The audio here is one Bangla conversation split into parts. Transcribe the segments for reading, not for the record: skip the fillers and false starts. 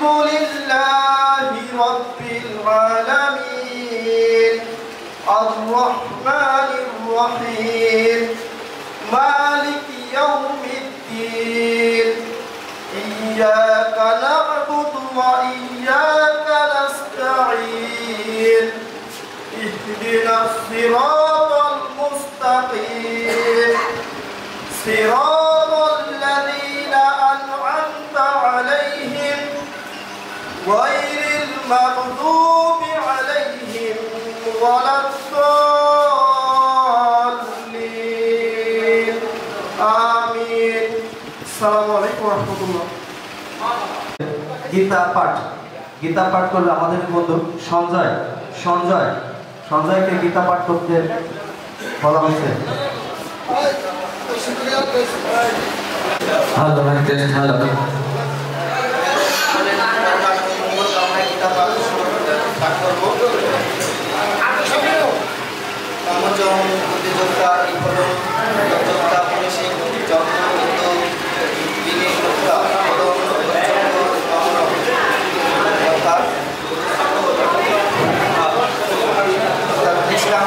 আলহামদুলিল্লাহি রাব্বিল আলামিন আর-রাহমানির রহিম মালিকি ইয়াউমিদ্দিন ইয়্যাকা না'বুদু ওয়া ইয়্যাকা নাস্তাঈন ইহদিনাস সিরাতাল মুস্তাকিম সিরাতাল লাযীনা আন'আমতা আলাইহিম গায়রিল মাগদুবি আলাইহিম ওয়ালাদ-দাল্লিন আমিন। আসসালামু আলাইকুম ওয়া রাহমাতুল্লাহ। গীতা পাঠ করলে আমাদের বন্ধু সঞ্জয়কে গীতা পাঠ করতে বলা হয়েছে।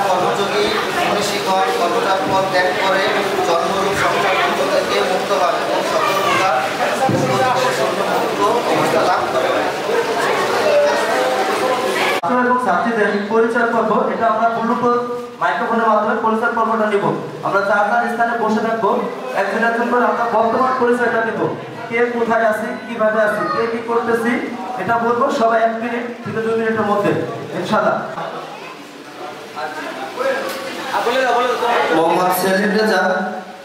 কর্মযোগী মনীষীগণ কর্মটার পথ ত্যাগ করে জন্মরূপ সংসার থেকে মুক্ত হয় এবং সকল প্রকার অবস্থা লাভ করে। এবং ছাত্রীদের পরিচয় পর্ব, এটা আমরা ব্লুটুথ মাইক্রোফোনের মাধ্যমে পরিচয় পর্বটা নিব। আমরা যার স্থানে বসে থাকবো, একজন করে আমরা বর্তমান পরিচয়টা নিব। কে কোথায় আছি, কিভাবে আছি, কে কি করতেছি, এটা বলবো সবাই 1 মিনিট থেকে 2 মিনিটের মধ্যে ইনশাআল্লাহ। মোহাম্মদ সেলিম রেজা,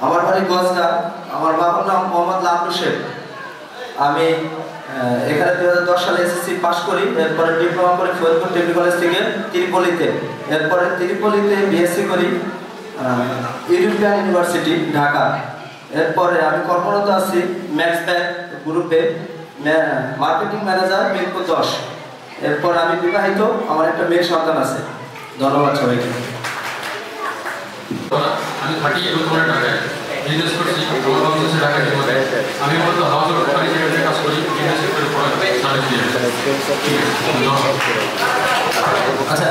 আমার বাড়ি গজগা, আমার বাবার নাম মোহাম্মদ লাবলু শেখ। আমি এখানে 2010 সালে এসএসসি পাস করি, এরপরে ডিপ্লোমা করি ফরিদপুর ডিগ্রি কলেজ থেকে ত্রিপলিতে, এরপরে ত্রিপলিতে বিএসসি করি ইউরোপিয়ান ইউনিভার্সিটি ঢাকা। এরপরে আমি কর্মরত আছি ম্যাক্স ব্যাংক গ্রুপে মার্কেটিং ম্যানেজার মিরপুর 10। এরপর আমি বিবাহিত, আমার একটা মেয়ে সন্তান আছে। ধন্যবাদ সবাইকে। আমি থাকি বর্তমানে ঢাকায়, বিজনেস করছি, আমার অফিস ঢাকায়। আমি মূলত হাউস হোল্ড সেক্রেটারি কাজ করি, বিজনেস সেক্টরে পড়াই। আচ্ছা,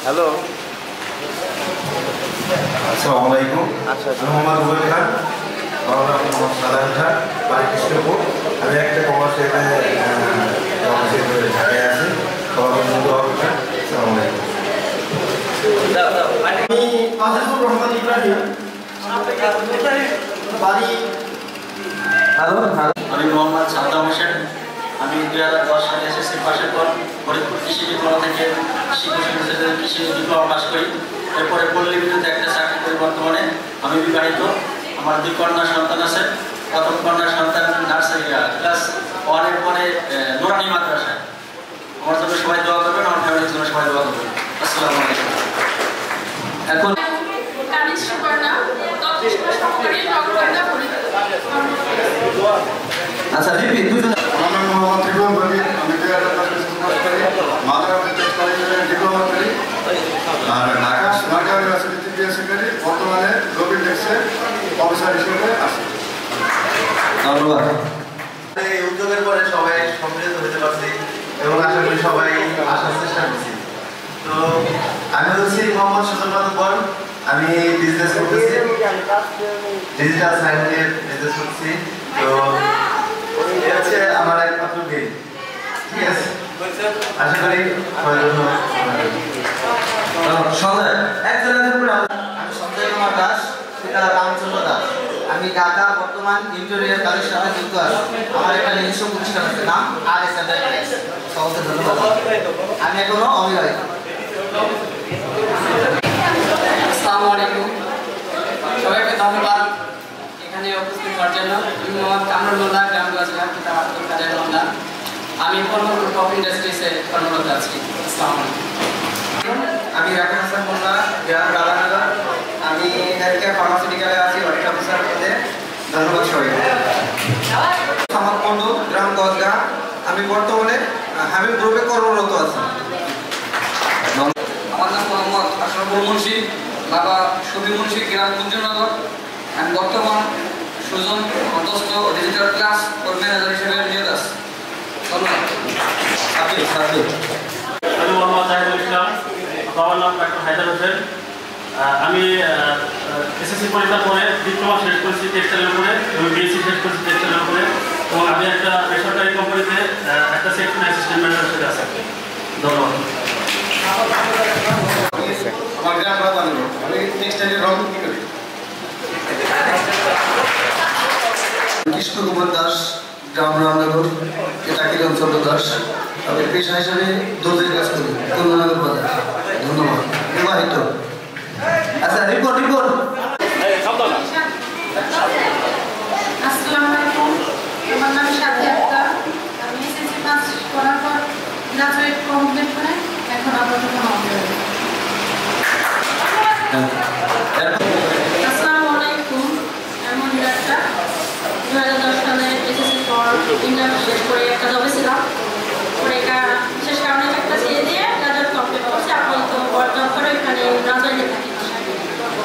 হ্যালো, আসসালামু আলাইকুম। আমি মোহাম্মদ রুবেল খান, আমার নাম মোহাম্মদ সাদান খান, বাড়ি কৃষ্ণপুর। আমি একটা কমার্স ঢাকায় আছি। আসসালামু আলাইকুম। আমি আজিজুর রহমান ইব্রাহিম, বাড়ি। আমি মোহাম্মদ সাদ্দাম হোসেন। আমি 2010 সালে এসএসসি পাশের পর ফরিদপুর কৃষি ডিপ্লোমা থেকে কৃষি ডিপ্লোমা পাস করি। এরপরে পল্লী বিদ্যুতে একটা চাকরি করি বর্তমানে। আমি বিবাহিত, আমার 2 কন্যা সন্তান আছে। প্রথম কন্যা সন্তান নার্সারি ক্লাস 1-এর পরে নুরানি মাদ্রাসায়। আমার জন্য সবাই দোয়া করবেন, আমার ফ্যামিলির জন্য সবাই দোয়া করবেন। আসসালামু আলাইকুম। এখন আচ্ছা দিদি, দুজন। আমার নাম মোহাম্মদ রিপন রবি। আমি 2010 পাস করি, মাদারীপুর কলেজে ডিপ্লোমা করি, আর ঢাকা ইউনিভার্সিটিতে বিএসসি করি। বর্তমানে রবি ডেস্কে অফিসার হিসেবে আছি। ধন্যবাদ। এই উদ্যোগের পরে সবাই সম্মিলিত হতে পারছি এবং আশা করি সবাই আসার চেষ্টা করছি। তো আমি হচ্ছি মোহাম্মদ সুজন বল। আমি বিজনেস করতেছি, ডিজিটাল সাইন্সের বিজনেস করছি। তো এটা হচ্ছে আমার একমাত্র মেয়ে। ঠিক আছে, আশা করি আমি সঞ্জয় কুমার দাস, পিতা রামচন্দ্র দাস। আমি ঢাকা বর্তমান ইন্টেরিয়র কাজের সাথে যুক্ত আছি। আমার একটা নিজস্ব প্রতিষ্ঠান আছে, নাম RS এন্টারপ্রাইজ। সকলকে ধন্যবাদ। আমি এখনো অবিবাহিত। আসসালামু আলাইকুম, সবাইকে ধন্যবাদ এখানে উপস্থিত হওয়ার জন্য। আমি মোহাম্মদ কামরুল্লাহ, গ্রাম গজগা, পিতা আব্দুল কাদের মোল্লা। আমি কর্মরত টপ ইন্ডাস্ট্রিজে কর্মরত আছি। আসসালামু আলাইকুম। আমি রাকেশ হাসান মোল্লা, গ্রাম রাধানগর। আমি হেলথকেয়ার ফার্মাসিউটিক্যালে আছি, অডিট অফিসার পদে। ধন্যবাদ সবাইকে। আমার বন্ধু, গ্রাম গজগা। আমি বর্তমানে হাবিব গ্রুপে কর্মরত আছি। আমার নাম মোহাম্মদ আশরাফুল মুন্সি, বাবা শফি মুন্সি, গ্রাম কুঞ্জনগর। আমি বর্তমান সুজন অন্তস্থ ডিজিটাল ক্লাস ওর ম্যানেজার হিসেবে নিয়োগ আছে। ধন্যবাদ। আমি মোহাম্মদ জাহিদুল ইসলাম, বাবার নাম ডক্টর হায়দার হোসেন। আমি এসএসসি পরীক্ষার পরে ডিপ্লোমা শেষ করেছি টেক্সটাইলের উপরে এবং বিএসসি শেষ করেছি টেক্সটাইলের উপরে এবং আমি একটা বেসরকারি কোম্পানিতে একটা সেকশন অ্যাসিস্ট্যান্ট ম্যানেজার হিসেবে আছি। ধন্যবাদ। আমার গ্রাম রাধানগর, আমি টেক্সটাইলের রং বিক্রি করি। কৃষ্ণ কুমার দাস, গ্রাম রামনগর, এটা কিরণ চন্দ্র দাস। আমি পেশা হিসেবে দর্জির কাজ করি, কল্যাণনগর বাজার। ধন্যবাদ। বিবাহিত। আচ্ছা, রিপোর্ট আসসালামু আলাইকুম, আমার নাম সাথী আক্তার। আমি এসএসসি পাস করার পর গ্রাজুয়েট কমপ্লিট করে এখন আপাতত আসসালামু আলাইকুম, আমি মনিরা আক্তার। 2010 সালে এসএসসি পর ইন্টার শেষ করে একটা জবে ছিলাম। পরে এটা বিশেষ কারণে একটা ছেড়ে দিয়ে গ্রাজুয়েট কমপ্লিট করছি। আপাতত বর্তমান করে এখানে রাজধানীতে থাকি।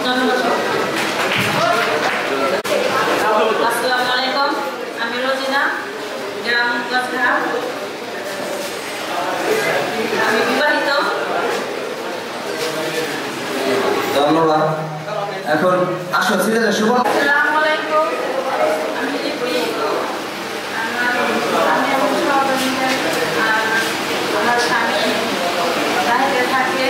ধন্যবাদ। আসসালামু আলাইকুম, আমি রোজিনা, গ্রাম গাছঘাট। আমি বিবাহিত। ধন্যবাদ। এখন আসো সিরিয়ালে শুভ। আসসালামু আলাইকুম, আমি লিপি। আমি আমার সহকর্মী আর আমার স্বামী বাইরে থাকে।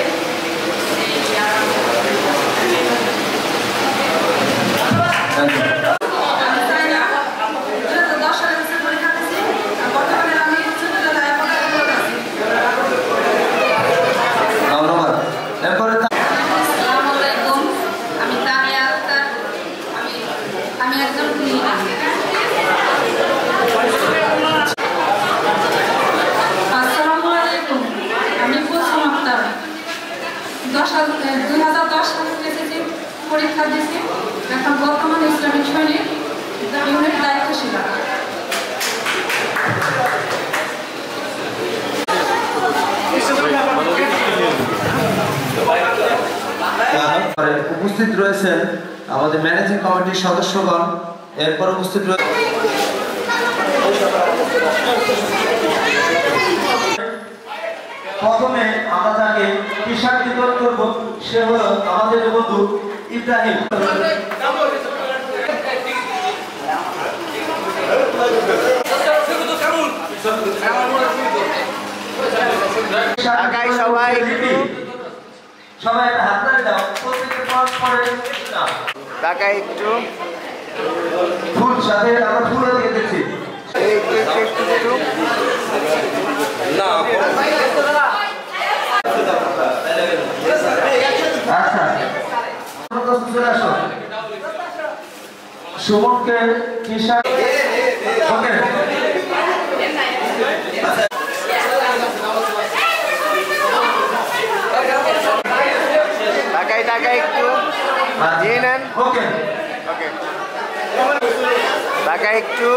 পরীক্ষা দিয়েছি, এখন বর্তমানে ইসলামিক সৈনিক ইউনিট দায়িত্বশীল। উপস্থিত রয়েছেন আমাদের ম্যানেজিং কমিটির সদস্যগণ। এরপর উপস্থিত রয়েছে প্রথমে আমরা যাকে টি শার্ট বিতরণ করবো সে হল আমাদের বন্ধু ইব্রাহিম। সবাই একটা হাত ধরে দাও, প্রত্যেকের পরে টাকা একটু ফুল সাথে আমরা ফুলও দিয়ে দিচ্ছি। আচ্ছা, চলে আসো। সুমনকে টি শার্ট। ওকে, টাকা একটু দিয়ে নেন। ওকে ওকে, টাকা একটু।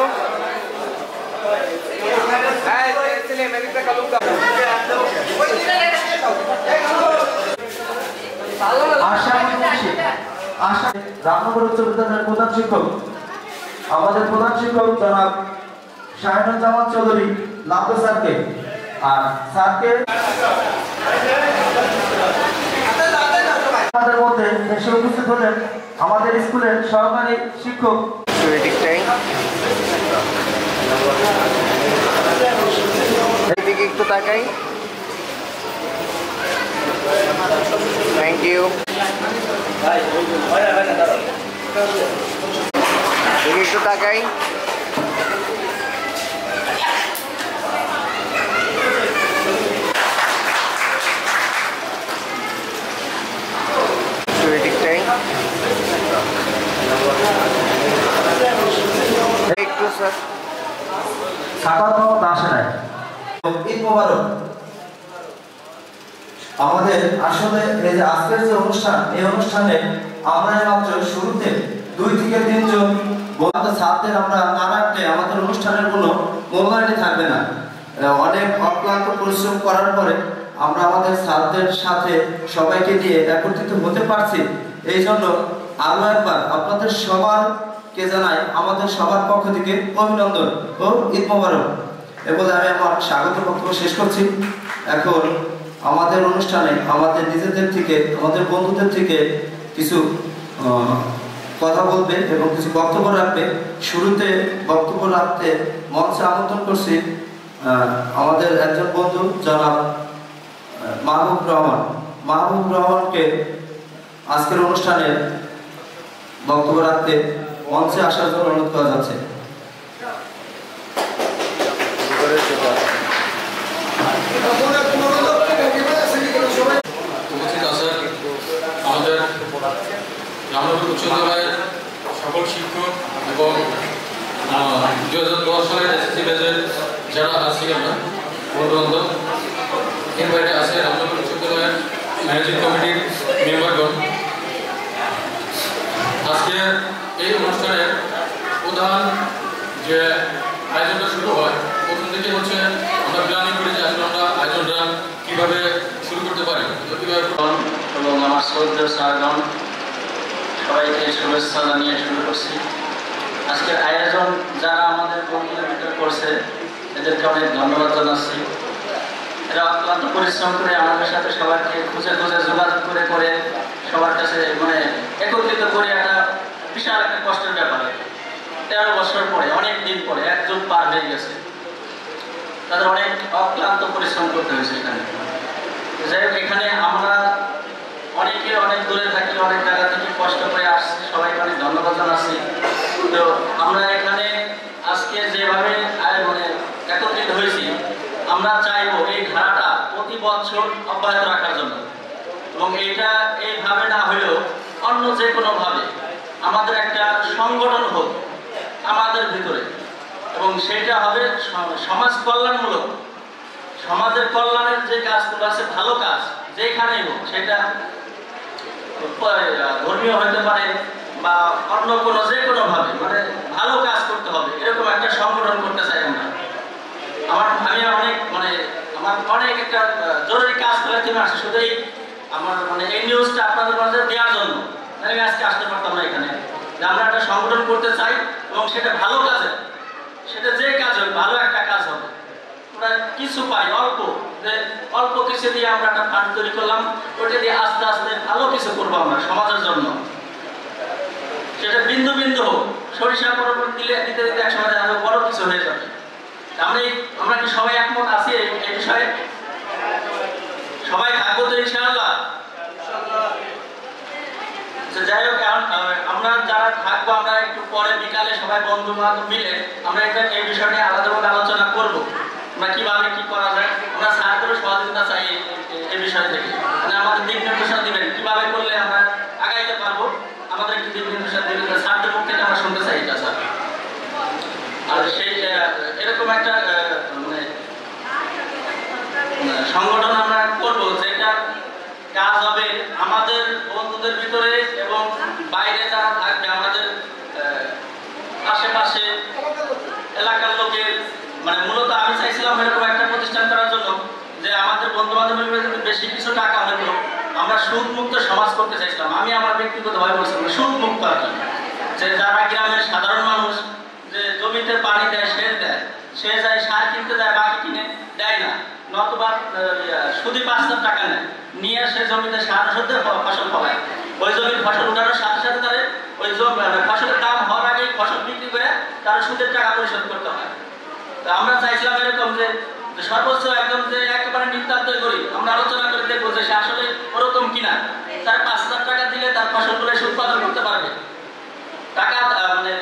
রামনগর উচ্চ বিদ্যালয়ের প্রধান শিক্ষক, আমাদের প্রধান শিক্ষক জনাব শাহিনুজ্জামান চৌধুরী লাভ্য স্যারকে, আর স্যারকে আমাদের মধ্যে এসে উপস্থিত হলেন আমাদের স্কুলের সহকারী শিক্ষক। এদিকে একটু তাকাই। Thank you. এদিকে একটু তাকাই। একটু স্যার সাকাত মত আসে নাই। ঈদ মোবারক। আমাদের আসলে এই যে আজকের যে অনুষ্ঠান, এই অনুষ্ঠানে আমরা মাত্র শুরুতে 2 থেকে 3 জন ছাত্রদের আমরা না রাখলে আমাদের অনুষ্ঠানের কোনো মূল্যায়নই থাকবে না। অনেক অক্লান্ত পরিশ্রম করার পরে আমরা আমাদের ছাত্রদের সাথে সবাইকে দিয়ে একত্রিত হতে পারছি। এই জন্য আরো একবার আপনাদের সবার কে জানাই আমাদের সবার পক্ষ থেকে অভিনন্দন ও ঈদ মোবারক। এ বলে আমি আমার স্বাগত বক্তব্য শেষ করছি। এখন আমাদের অনুষ্ঠানে আমাদের নিজেদের থেকে, আমাদের বন্ধুদের থেকে কিছু কথা বলবে এবং কিছু বক্তব্য রাখবে। শুরুতে বক্তব্য রাখতে মঞ্চে আমন্ত্রণ করছি আমাদের একজন বন্ধু জনাব মাহবুব রহমান। মাহবুব রহমানকে আজকের অনুষ্ঠানে বক্তব্য রাখতে মঞ্চে আসার জন্য অনুরোধ করা যাচ্ছে। আমাদের রামনগর উচ্চ বিদ্যালয়ের সকল শিক্ষক এবং 2010 সালের এসএসসি ব্যাচের যারা আছি আমরা বন্ধু-বান্ধব, এর বাইরে আছে রামনগর উচ্চ বিদ্যালয়ের ম্যানেজিং কমিটির মেম্বারগণ। আজকে এই অনুষ্ঠানের প্রধান যে আয়োজনটা শুরু হয়, প্রথম থেকে হচ্ছে আমরা প্ল্যানিং করি যে আসলে আমরা আয়োজনটা কীভাবে শুরু করতে পারি এবং আমার শ্রদ্ধেয় স্যারগণ সবাইকে শুভেচ্ছা জানিয়ে শুরু করছি। আজকের আয়োজন যারা আমাদের বন্ধুদের ভিতরে করছে এদেরকে অনেক ধন্যবাদ জানাচ্ছি। এরা অক্লান্ত পরিশ্রম করে আমাদের সাথে সবাইকে খুঁজে খুঁজে যোগাযোগ করে করে সবার কাছে মানে একত্রিত করে একটা বিশাল একটা কষ্টের ব্যাপার। 13 বছর পরে, অনেক দিন পরে, 1 যুগ পার হয়ে গেছে, তাদের অনেক অক্লান্ত পরিশ্রম করতে হয়েছে এখানে। যাই হোক, এখানে আমরা অনেকে অনেক দূরে থাকি, অনেক জায়গা থেকে কষ্ট করে আসছি, সবাইকে অনেক ধন্যবাদ জানাচ্ছি। তো আমরা এখানে আজকে যেভাবে মানে একত্রিত হয়েছি, আমরা চাইবো এই ধারাটা প্রতি বছর অব্যাহত রাখার জন্য, এবং এইটা এইভাবে না হলেও অন্য যে কোনোভাবে আমাদের একটা সংগঠন হোক আমাদের ভিতরে, এবং সেইটা হবে সমাজ কল্যাণমূলক। সমাজের কল্যাণের যে কাজগুলো আছে, ভালো কাজ যেখানেই হোক, সেটা ধর্মীয় হতে পারে বা অন্য কোনো যে কোনোভাবে মানে ভালো কাজ করতে হবে, এরকম একটা সংগঠন করতে চাই আমরা। আমি আমার অনেক একটা জরুরি কাজ ফেলে তুমি আসে, শুধু আমার মানে এই নিউজটা আপনাদের মাঝে দেওয়ার জন্য আমি আজকে আসতে পারতাম না এখানে, যে আমরা একটা সংগঠন করতে চাই এবং সেটা ভালো কাজে, সেটা যে কাজ হোক ভালো একটা কাজ হবে। আমরা কিছু পাই অল্প কিছু দিয়ে আমরা একটা ফান্ড তৈরি করলাম, ওটা দিয়ে আস্তে আস্তে ভালো কিছু করবো আমরা সমাজের জন্য। সেটা বিন্দু বিন্দু হোক, সরিষা পরপর দিতে দিতে একসময় আরো বড় কিছু হয়ে যাবে। আমরা কি সবাই একমত আছি এই বিষয়ে? সবাই থাকবো তো ইনশাআল্লাহ? যাই হোক, আমরা যারা থাকবো, আমরা একটু পরে বিকালে সবাই বন্ধু বান্ধব মিলে আমরা এই বিষয় নিয়ে আলাদাভাবে আলোচনা করবো, আমরা কিভাবে কি করা যায়। আমরা স্যারদেরও সহযোগিতা চাই এই বিষয় থেকে, মানে আমাদের দিক নির্দেশনা দিবেন কিভাবে করলে আমরা আগাইতে পারবো, আমাদের একটু দিক নির্দেশনা দিবেন, স্যারদের মুখ থেকে আমরা শুনতে চাই এটা স্যার। আর সেই এরকম একটা মানে সংগঠন আমরা করবো যেটা কাজ হবে আমাদের বন্ধুদের ভিতরে এবং বাইরে যারা থাকবে, আমাদের আশেপাশে এলাকার লোকের, মানে মূলত আমি চাইছিলাম এরকম একটা প্রতিষ্ঠান করার জন্য যে আমাদের বন্ধু বান্ধবের যদি বেশি কিছু টাকা হতো, আমরা সুদ মুক্ত সমাজ করতে চাইছিলাম। আমি আমার ব্যক্তিগতভাবে বলছিলাম সুদ মুক্ত আর কি, যে যারা গ্রামের সাধারণ মানুষ যে জমিতে পানি দেয়, সেচ দেয়, সে যায় সার কিনতে দেয়, বাকি কিনে দেয় না, নতুবা সুদে 5,000 টাকা নেয়, নিয়ে সে জমিতে সার ওষুধ দিয়ে ফসল ফলায়। ওই জমির ফসল উঠানোর সাথে সাথে তাদের ওই ফসলের দাম হওয়ার আগেই ফসল বিক্রি করে তারা সুদের টাকা পরিশোধ করতে হয়। তো আমরা চাইছিলাম এরকম যে সর্বোচ্চ একদম যে একেবারে নিতান্ত করি, আমরা আলোচনা করে দেখবো যে সে আসলে ওরকম কিনা, তার 5,000 টাকা দিলে তার ফসলগুলো সে উৎপাদন করতে পারবে। টাকা মানে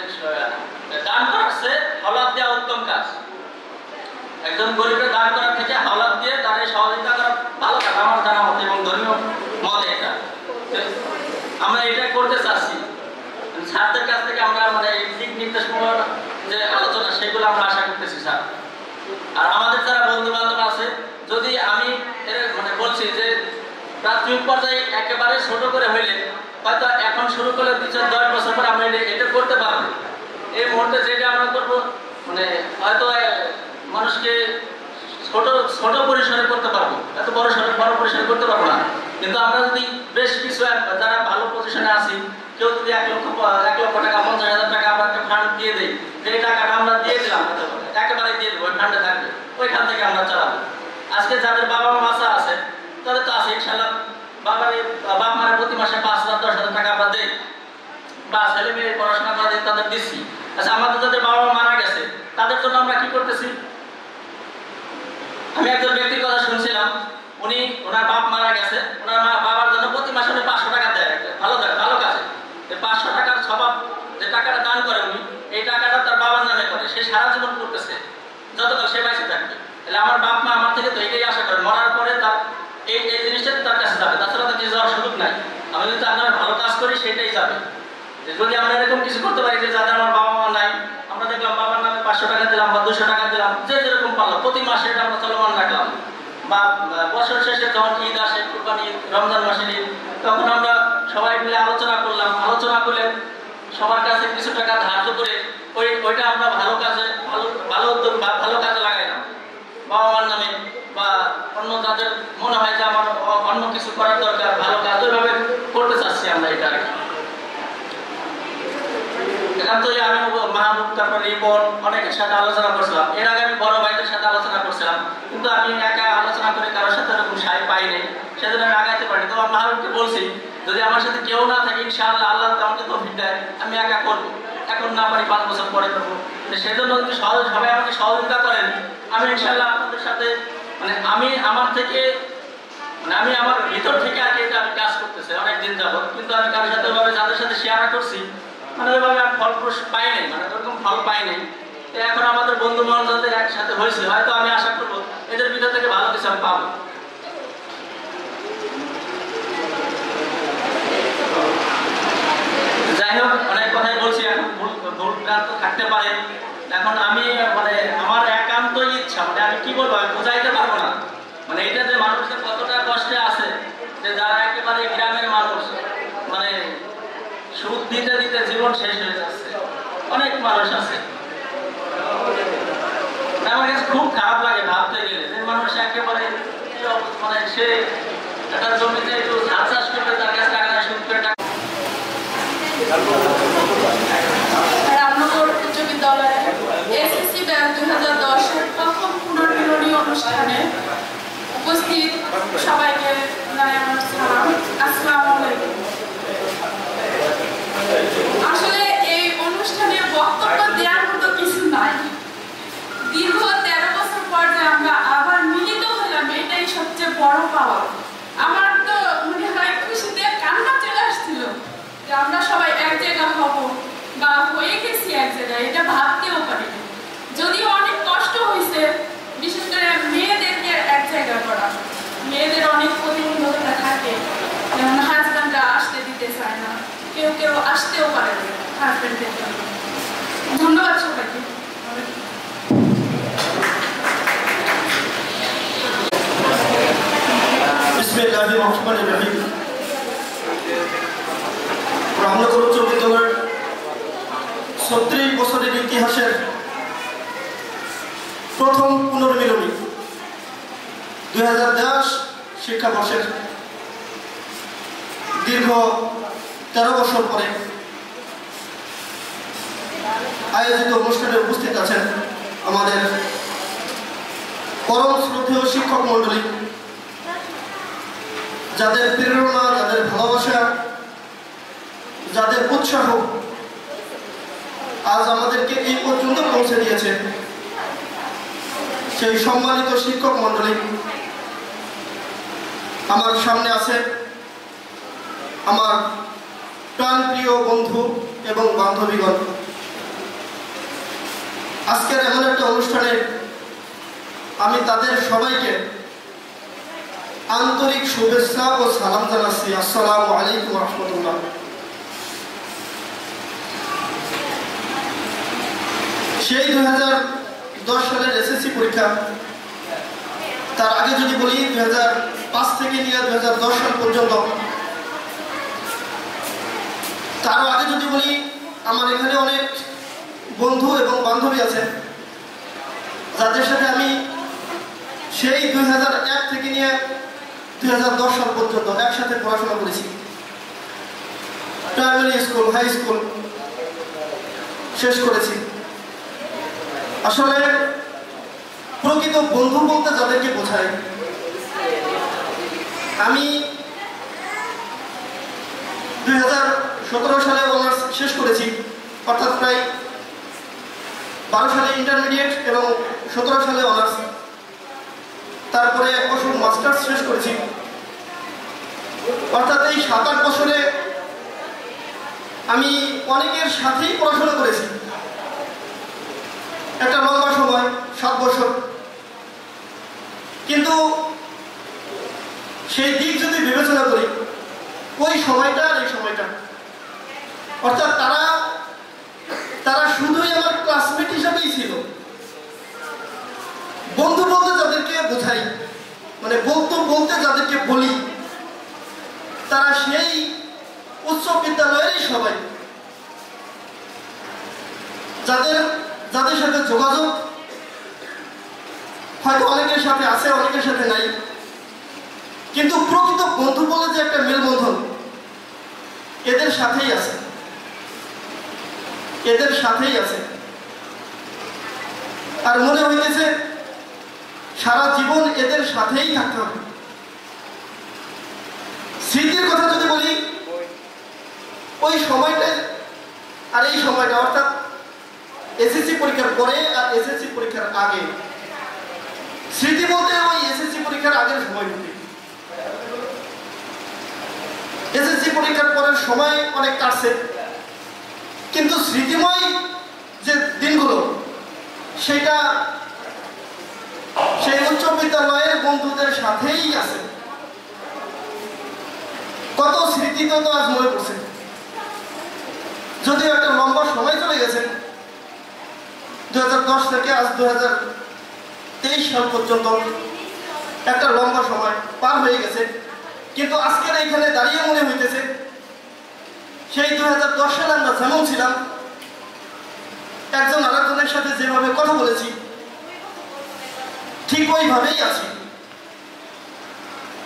দান করাচ্ছে হাওলাত দেওয়া উত্তম কাজ। একজন গরিবের দান করার থেকে হাওলাত দিয়ে তাদের সহযোগিতা করা ভালো কাজ আমার জানা মতে এবং ধর্মীয় মতে। এটা আমরা এটা করতে চাচ্ছি। ছাত্রদের কাছ থেকে আমরা মানে দিক নির্দেশমূলক যে আলোচনা সেগুলো আমরা আশা করতেছি স্যার। আর আমাদের যারা বন্ধু বান্ধব আছে, যদি আমি মানে বলছি যে প্রাথমিক পর্যায়ে একেবারে ছোট করে হইলে হয়তো এখন শুরু করলে 2-10 বছর পর আমরা এটা করতে পারবো। এই মুহূর্তে যেটা আমরা করবো মানে হয়তো মানুষকে ছোট ছোট পরিসরে করতে পারবো, এত বড় পরিসরে করতে পারবো না। কিন্তু আমরা যদি বেশ কিছু যারা ভালো পজিশনে আছি, কেউ যদি 1 লক্ষ টাকা 50,000 টাকা আমরা একটা ফান্ড দিয়ে দেই, যে টাকাটা আমরা দিয়ে দিলাম একেবারে দিয়ে দেবো, ওই ফান্ডে থাকবে, ওইখান থেকে আমরা চালাবো। আজকে যাদের বাবা মা বাচ্চা আছে তাদের তো আছে ইনশাল্লাহ, বাপ মায়ের প্রতি মাসে 5,000 10,000 টাকা আমরা দেই, বা ছেলে মেয়ে পড়াশোনা করে তাদের দিচ্ছি। আচ্ছা, আমাদের যাদের বাবা মা মারা গেছে তাদের জন্য আমরা কি করতেছি? আমি একজন ব্যক্তির কথা শুনছিলাম, ওনার বাপ মারা গেছে, ওনার বাবার জন্য প্রতি মাসে 500 টাকা দেয়, ভালো কাজে। 500 টাকার স্বভাব যে টাকাটা দান করে উনি, এই টাকাটা তার বাবার নামে করে, সে সারা জীবন করতেছে যতকাল সে বেঁচে থাকবে। তাহলে আমার বাপ মা আমার থেকে তো এটাই আশা করে, মরার পরে তার এই জিনিসটা তার কাছে যাবে, তাছাড়া তো কিছু যাওয়ার সুযোগ নাই। আমি যদি আপনারা ভালো কাজ করি সেটাই যাবে। যদি আমরা এরকম কিছু করতে পারি যে যাদের আমার বাবা মা নাই, আমরা দেখলাম বাবার নামে 500 টাকা দিলাম বা 200 টাকা দিলাম, যে যেরকম পারলো প্রতি মাসে এটা আমরা চলমান রাখলাম, বা বছর শেষে যখন ঈদ আসে, কুরবানি ঈদ, রমজান মাসের ঈদ, তখন আমরা সবাই মিলে আলোচনা করলাম, আলোচনা করে সবার কাছে কিছু টাকা ধার্য করে ওইটা আমরা ভালো কাজে ভালো উদ্যোগ বা ভালো কাজে লাগাইলাম, বাবা মার নামে বা অন্য যাদের মনে হয় যে আমার অন্য কিছু করার দরকার, ভালো কাজ, ওইভাবে করতে চাচ্ছি আমরা এটা আর কি। এখান থেকে আমি মাহবুব, তারপর রিপন অনেকের সাথে আলোচনা করছিলাম, এর আগে আমি বড় ভাইদের সাথে আলোচনা করছিলাম, কিন্তু আমি একা আলোচনা করে কারোর সাথে এরকম সাই পাইনি, সেজন্য আমি আগাইতে পারিনি। তো আমি মাহবুবকে বলছি যদি আমার সাথে কেউ না থাকে ইনশাআল্লাহ আল্লাহ আমাকে তৌফিক দেয়, আমি একা করবো, এখন না পারি 5 বছর পরে করবো। সেজন্য যদি সবাই আমাকে সহযোগিতা করেন, আমি ইনশাআল্লাহ আপনাদের সাথে আমি আমার ভিতর থেকে আর কি এটা আমি কাজ করতেছি অনেকদিন যাবত, কিন্তু আমি কারোর সাথে ওইভাবে যাদের সাথে শেয়ার করছি ওইভাবে আমি ফল পাই নাই, ওরকম ফল পাই নাই। এখন আমাদের বন্ধু মহলদের একসাথে হয়েছে, হয়তো আমি আশা করবো এদের ভিতর থেকে ভালো কিছু আমি পাবো। যাই হোক, অনেক কথাই বলছি, এখন ভুল ভ্রান্ত থাকতে পারে। এখন আমি আমার একান্ত ইচ্ছা, আমি কি বলবো, আমি বোঝাইতে পারবো না। এটা যে মানুষের কতটা কষ্টে আছে, যে যারা একেবারে গ্রামের মানুষ, সুদ দিতে দিতে জীবন শেষ হয়ে যাচ্ছে, অনেক মানুষ আছে। আমার কাছে খুব খারাপ লাগে ভাবতে গেলে, যে মানুষ একেবারে সে একটা জমিতে একটু ধান চাষ করবে, তার কাছে টাকা সুদ করে টাকা। রামনগর উচ্চ বিদ্যালয়ে এসএসসি ব্যাচ 2010-এর প্রথম পুনর্মিলনী অনুষ্ঠানে উপস্থিত সবাইকে জানাই আমার সালাম, আসসালামু আলাইকুম। আসলে এই অনুষ্ঠানে বক্তব্য দেওয়ার মতো কিছু নাই, দীর্ঘ 13 বছর পর যে আমরা আবার মিলিত হলাম, এটাই সবচেয়ে বড় পাওয়া। আমার তো মনে হয় খুশিতে কান্না চলে আসছিল যে আমরা সবাই এক জায়গা হব বা হয়ে গেছি এক জায়গায়, এটা ভাবতেও পারিনি। যদিও অনেক কষ্ট হয়েছে, বিশেষ করে মেয়েদেরকে এক জায়গা করা, মেয়েদের অনেক প্রতিবন্ধকতা থাকে, যেমন হাজব্যান্ডরা আসতে দিতে চায় না, কেউ আসতেও পারে না হাজব্যান্ডের জন্য। ধন্যবাদ সবাইকে। বিসমিল্লাহির রহমানির রহিম। রামনগর উচ্চ বিদ্যালয়ের 36 বছরের ইতিহাসের প্রথম পুনর্মিলনী 2010 শিক্ষাবর্ষের দীর্ঘ 13 বছর পরে আয়োজিত অনুষ্ঠানে উপস্থিত আছেন আমাদের পরম শ্রদ্ধেয় শিক্ষক মণ্ডলী, যাদের প্রেরণা, যাদের ভালোবাসা, যাদের উৎসাহ আজ আমাদেরকে এই পর্যন্ত পৌঁছে দিয়েছে, সেই সম্মানিত শিক্ষক মণ্ডলী। আমার সামনে আছে আমার প্রাণপ্রিয় বন্ধু এবং বান্ধবীগণ। আজকের এমন একটা অনুষ্ঠানে আমি তাদের সবাইকে আন্তরিক শুভেচ্ছা ও সালাম জানাচ্ছি। আসসালামু আলাইকুম রহমতুল্লাহ। সেই 2010 সালের এসএসসি পরীক্ষা, তার আগে যদি বলি 2005 থেকে নিয়ে 2010 সাল পর্যন্ত, তারও আগে যদি বলি, আমার এখানে অনেক বন্ধু এবং বান্ধবী আছে যাদের সাথে আমি সেই 2001 থেকে নিয়ে 2010 সাল পর্যন্ত একসাথে পড়াশোনা করেছি। প্রাইমারি স্কুল, হাই স্কুল শেষ করেছি। আসলে প্রকৃত বন্ধু বলতে যাদেরকে বোঝায়, আমি 2017 সালে অনার্স শেষ করেছি, অর্থাৎ প্রায় 12 সালে ইন্টারমিডিয়েট এবং 17 সালে অনার্স, তারপরে 1 বছর মাস্টার্স শেষ করেছি। অর্থাৎ এই 7-8 বছরে আমি অনেকের সাথেই পড়াশোনা করেছি, একটা লম্বা সময় 7 বছর। কিন্তু সেই দিক যদি বিবেচনা করি, ওই সময়টা আর এই সময়টা, অর্থাৎ তারা শুধুই আমার ক্লাসমেট হিসাবেই ছিল। বন্ধু বলতে যাদেরকে বোঝাই, মানে বলতে যাদেরকে বলি, তারা সেই উচ্চ বিদ্যালয়েরই সবাই, যাদের সাথে যোগাযোগ হয়তো অনেকের সাথে আছে, অনেকের সাথে নাই, কিন্তু প্রকৃত বন্ধু বলে যে একটা মেলবন্ধন এদের সাথেই আছে, এদের সাথেই আছে। আর মনে হইতেছে সারা জীবন এদের সাথেই থাকতে হবে। স্মৃতির কথা যদি বলি, ওই সময়টা আর এই সময়টা, অর্থাৎ এসএসসি পরীক্ষার পরে আর এসএসসি পরীক্ষার আগে, স্মৃতি বলতে ওই এসএসসি পরীক্ষার আগের সময়টুকু। এসএসসি পরীক্ষার পরের সময় অনেক কাটছে, কিন্তু স্মৃতিময় যে দিনগুলো, সেটা সেই উচ্চ বিদ্যালয়ের বন্ধুদের সাথেই আছে। কত স্মৃতি তো আজ মনে পড়ছে, যদিও একটা লম্বা সময় চলে গেছে, 2010 থেকে আজ 2023 সাল পর্যন্ত একটা লম্বা সময় পার হয়ে গেছে। কিন্তু আজকের এইখানে দাঁড়িয়ে মনে হইতেছে সেই 2010 সালে আমরা যেমন ছিলাম, একজন আরেকজনের সাথে যেভাবে কথা বলেছি, ঠিক ওইভাবেই আছি,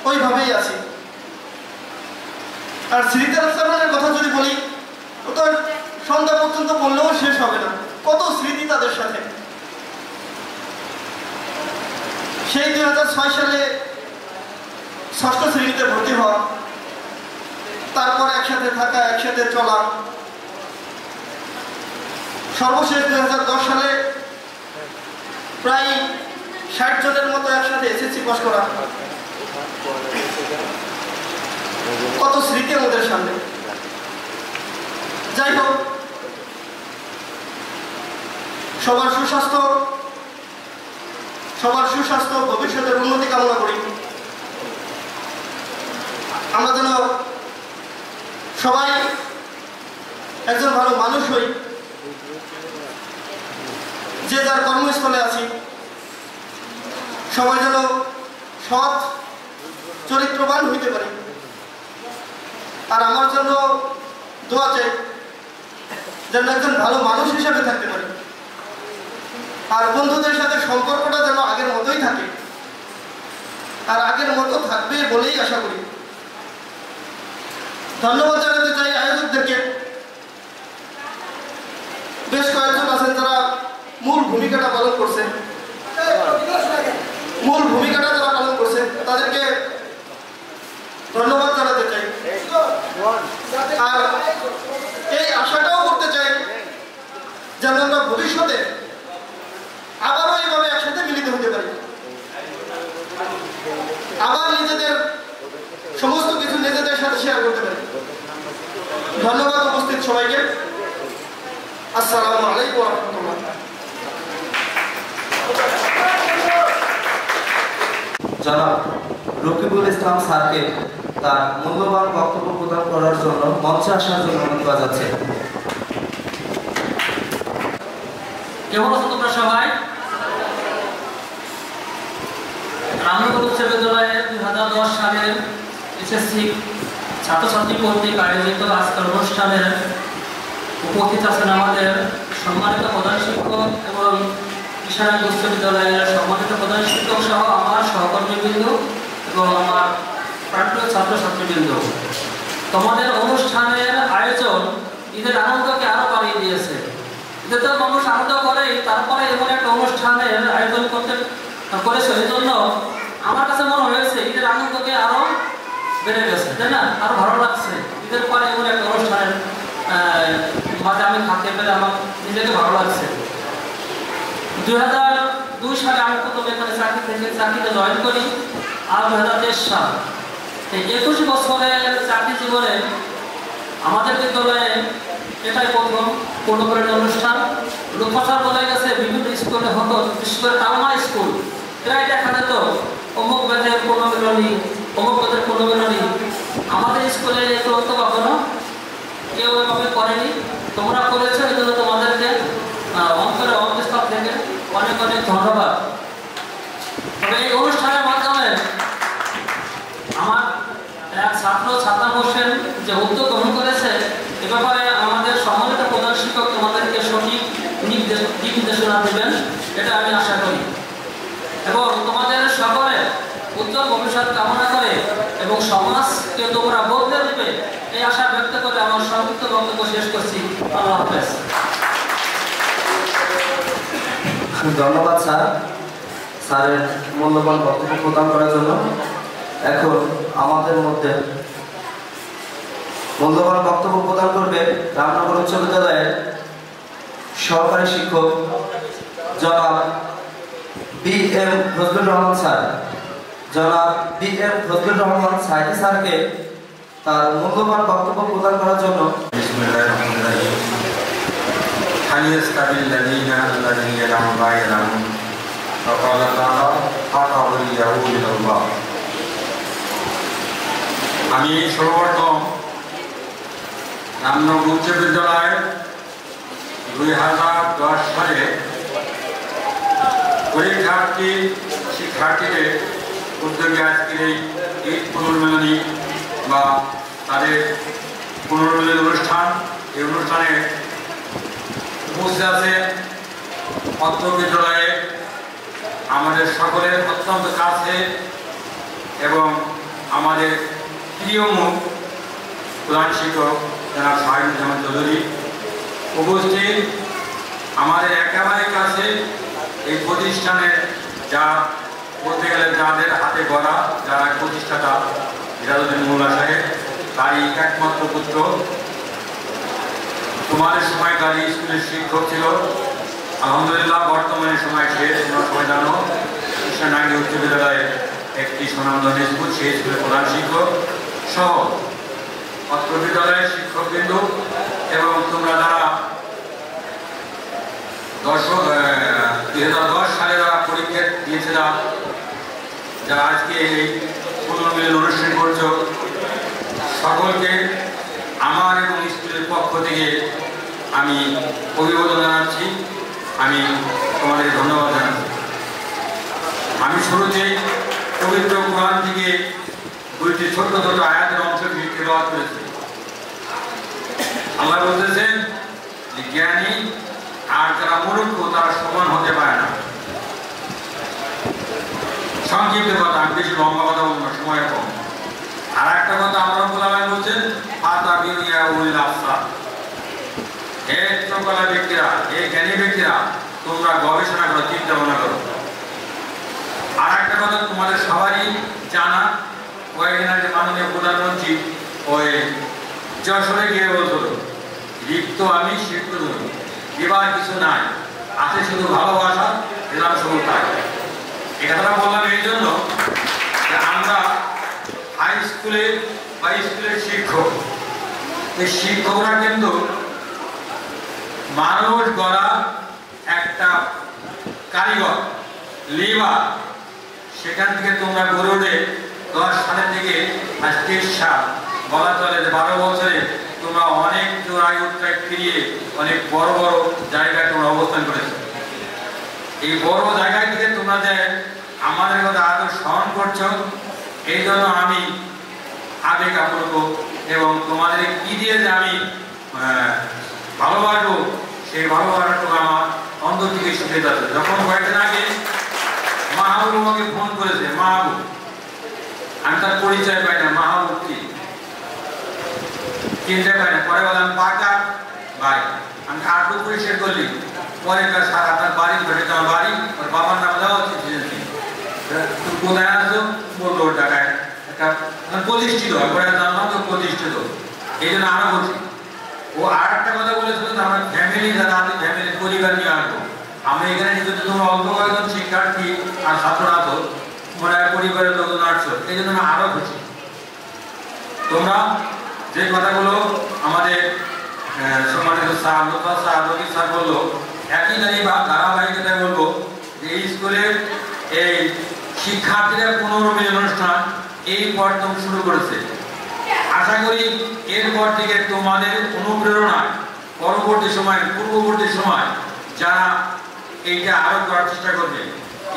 ওইভাবেই আছি। আর স্মৃতির কথা যদি বলি, ও তো সন্ধ্যা পর্যন্ত বললেও শেষ হবে না, কত স্মৃতি তাদের সাথে। সেই 2006 সালে 6ষ্ঠ শ্রেণীতে ভর্তি হওয়া, তারপর একসাথে থাকা, একসাথে চলা, সর্বশেষ 2010 সালে প্রায় 60 জনের মতো একসাথে এসএসসি পাস করা, কত স্মৃতি আমাদের সামনে। যাই হোক, সবার সুস্বাস্থ্য, ভবিষ্যতের উন্নতি কামনা করি। আমরা যেন সবাই একজন ভালো মানুষ হই, যে যার কর্মস্থলে আছি, সবাই যেন সৎ চরিত্রবান হইতে পারি। আর আমার জন্য দোয়া চাই, যেন একজন ভালো মানুষ হিসেবে থাকতে পারি। আর বন্ধুদের সাথে সম্পর্কটা যেন আগের মতোই থাকে, আর আগের মতো থাকবে বলেই আশা করি। ধন্যবাদ জানাতে চাই আয়োজকদেরকে। বেশ কয়েকজন আছেন যারা মূল ভূমিকাটা পালন করছে, তাদেরকে ধন্যবাদ জানাতে চাই। আর এই আশাটাও করতে চাই যেন আমরা ভবিষ্যতে আবারও এইভাবে একসাথে মিলিত হতে পারি, আবার নিজেদের সমস্ত কিছু নিজেদের সাথে শেয়ার করতে পারি। ধন্যবাদ উপস্থিত সবাইকে। আসসালামু আলাইকুম ওয়া রাহমাতুল্লাহ। জনাব রকিবুল ইসলাম স্যারকে তার মূল্যবান বক্তব্য প্রদান করার জন্য মঞ্চে আসার জন্য অনুরোধ করা যাচ্ছে। কেমন আছো তোমরা সবাই? রামনগর উচ্চ বিদ্যালয়ে 2010 সালের এসএসসি ছাত্রছাত্রী কর্তৃক আয়োজিত আজকের অনুষ্ঠানে উপস্থিত আছেন আমাদের সম্মানিত প্রধান শিক্ষক এবং কিশোরগঞ্জ উচ্চ বিদ্যালয়ের সম্মানিত প্রধান শিক্ষক সহ আমার সহকর্মীবৃন্দ এবং আমার প্রাণপ্রিয় ছাত্রছাত্রীবৃন্দ, তোমাদের অনুষ্ঠানের আয়োজন ঈদের আনন্দকে আরো বাড়িয়ে দিয়েছে। ঈদে তো মানুষ আনন্দ করেই, তারপরে এমন একটা অনুষ্ঠানের আয়োজন করেছে, এই জন্য আমার কাছে মনে হয়েছে ঈদের আনন্দকে আরো বেড়ে গেছে, তাই না? আরো ভালো লাগছে ঈদের পরে এমন একটা অনুষ্ঠানের মাঝে আমি থাকতে পেরে আমার নিজেকে ভালো লাগছে। 2002 সালে আমি প্রথম এখানে চাকরিতে জয়েন করি, আর 2023 সাল, এই 21 বছরের চাকরি জীবনে আমাদের বিদ্যালয়ে এটাই প্রথম পূর্ণকালীন অনুষ্ঠান। লোকপ্রচার বলে গেছে বিভিন্ন স্কুলে হতো, বিশেষ করে তালমা স্কুল, প্রায় দেখা যেত অমুক বেদের পুনর্মিলনী, অমুক বেদের পুনর্মিলনী। আমাদের স্কুলে এত কখনো কেউ এভাবে করেনি, তোমরা করেছো, এই জন্য তোমাদেরকে অন্তরে অন্তঃস্থল থেকে অনেক অনেক ধন্যবাদ। তবে এই অনুষ্ঠানের মাধ্যমে আমার এক ছাত্র হোসেন যে উদ্যোগ গ্রহণ করেছে, এ ব্যাপারে আমাদের সম্মানিত প্রধান শিক্ষক তোমাদেরকে সঠিক দিক নির্দেশনা দেবেন, এটা আমি আশা করি। এবং তোমাদের সকলের উজ্জ্বল ভবিষ্যৎ কামনা করে এবং সমাজকে তোমরা বদলে দেবে এই আশা ব্যক্ত করে আমার সংক্ষিপ্ত বক্তব্য শেষ করছি। আল্লাহ হাফেজ। ধন্যবাদ স্যারের মূল্যবান বক্তব্য প্রদান করার জন্য। এখন আমাদের মধ্যে মূল্যবান বক্তব্য প্রদান করবে রামনগর উচ্চ বিদ্যালয়ের সহকারী শিক্ষক জনাব বি.এম. ফজলুর রহমান স্যার। জনাব বি.এম. ফজলুর রহমান সাইদি স্যারকে তার মূল্যবান বক্তব্য প্রদান করার জন্য আমি সর্বপ্রথম রামনগর উচ্চ বিদ্যালয় 2010 সালে শিক্ষার্থীদের উদ্যোগে আজকের এই পুনর্মিলনী বা তাদের পুনর্মিলনী অনুষ্ঠান, এই অনুষ্ঠানে উপস্থিত আছে অত্র বিদ্যালয়ে আমাদের সকলের অত্যন্ত কাছে এবং আমাদের প্রিয় মুখ প্রধান শিক্ষক জনাব শাহিনুজ্জামান চৌধুরী উপস্থিত, আমাদের একেবারে কাছে এই প্রতিষ্ঠানে যা বলতে গেলে যাদের হাতে গড়া, যারা প্রতিষ্ঠাতা ইরাজউদ্দিন মোল্লা সাহেব, তারই একমাত্র পুত্র। তোমাদের সময়কারী স্কুলের শিক্ষক ছিল, আলহামদুলিল্লাহ বর্তমানে সময় শেষ। তোমরা সবাই জানো কৃষ্ণনাঙ্গি উচ্চ বিদ্যালয়ে একটি সুনামধন্য স্কুল, সেই স্কুলের প্রধান শিক্ষক সহ অত্র বিদ্যালয়ের শিক্ষকবৃন্দ এবং তোমরা যারা 2010 সালে যারা পরীক্ষা দিয়েছিলাম, যারা আজকে এই পুনর্মিলন অনুষ্ঠান করছো, সকলকে আমার এবং স্কুলের পক্ষ থেকে আমি অভিবাদন জানাচ্ছি, আমি তোমাদের ধন্যবাদ জানাচ্ছি। আমি শুরুতে পবিত্র কোরআন থেকে দুইটি ছোট ছোট আয়াতের অংশ তেলাওয়াত করেছি। আল্লাহ বলতেছেন যে জ্ঞানী আর যারা মূর্খ তারা সমান হতে পারে না। সংক্ষিপ্ত কথা, আমি বেশি লম্বা কথা বলবো না, সময় কম। আর একটা কথা আমরা বলছেন হে চোখওয়ালা ব্যক্তিরা, হে জ্ঞানী ব্যক্তিরা, তোমরা গবেষণা করো, চিন্তা ভাবনা করো। আর একটা কথা তোমাদের সবারই জানা, কয়েকদিন আগে মাননীয় প্রধানমন্ত্রী ওই যশোরে গিয়ে বলছিল লিপ্ত আমি সিদ্ধ ধরি, এবার কিছু নাই, আছে শুধু ভালোবাসা, এলাম শুধু তাই। এই কথাটা বললাম এই জন্য যে আমরা হাই স্কুলে বা স্কুলের শিক্ষক, এই শিক্ষকরা কিন্তু মানুষ গড়া একটা কারিগর, লেবার। সেখান থেকে তোমরা গড়ে উঠে 10 সালের থেকে আজ 23 সাল, বলা চলে যে 12 বছরে তোমরা অনেক জোড়ায় উত্তরায় ফিরিয়ে অনেক বড় বড় জায়গায় তোমরা অবস্থান করেছো। এই বড় জায়গায় থেকে তোমরা যে আমাদের কথা আদর স্মরণ করছো, এই জন্য আমি আবেগ আপ্লুত এবং তোমাদের কি দিয়ে যে আমি ভালোবাসবো, সেই ভালোবাসাটা আমার অন্তর থেকে শিখে যাচ্ছে। যখন কয়েকদিন আগে মাহবুব আমাকে ফোন করেছে, মাহবুব আমি তার পরিচয় পাই না, মাহমুদকে চিনতে পাই না। পরে বললাম পাকা ভাই, আমি আটু পরিচয় করলি, পরে আপনার বাড়ি ঘটে, আমার বাড়ি, ওর বাবার নাম দেওয়া হচ্ছে, তুমি কোথায় আসো? বললো ওর টাকায় একটা প্রতিষ্ঠিত, পরে জানলাম তো প্রতিষ্ঠিত। এই জন্য আমরা বলছি, ও আর একটা কথা বলেছিল, আমরা ফ্যামিলি যারা আছে, ফ্যামিলি পরিবার নিয়ে আসবো। আমি এখানে যদি তোমরা অল্প কয়েকজন শিক্ষার্থী আর ছাত্ররা আছো, মনে হয় পরিবারের লোকজন আসছো, এই জন্য আমি আরো খুশি। তোমরা যে কথাগুলো আমাদের সম্মানিত স্যার লোকনাথ স্যার, রবি স্যার বললো, একই ধারাবাহিকতায় বলবো যে এই স্কুলের এই শিক্ষার্থীরা পুনর্মিলন অনুষ্ঠান এই প্রথম শুরু করেছে। আশা করি এরপর থেকে তোমাদের অনুপ্রেরণায় পূর্ববর্তী সময় যারা এইটা আরো করার চেষ্টা করবে।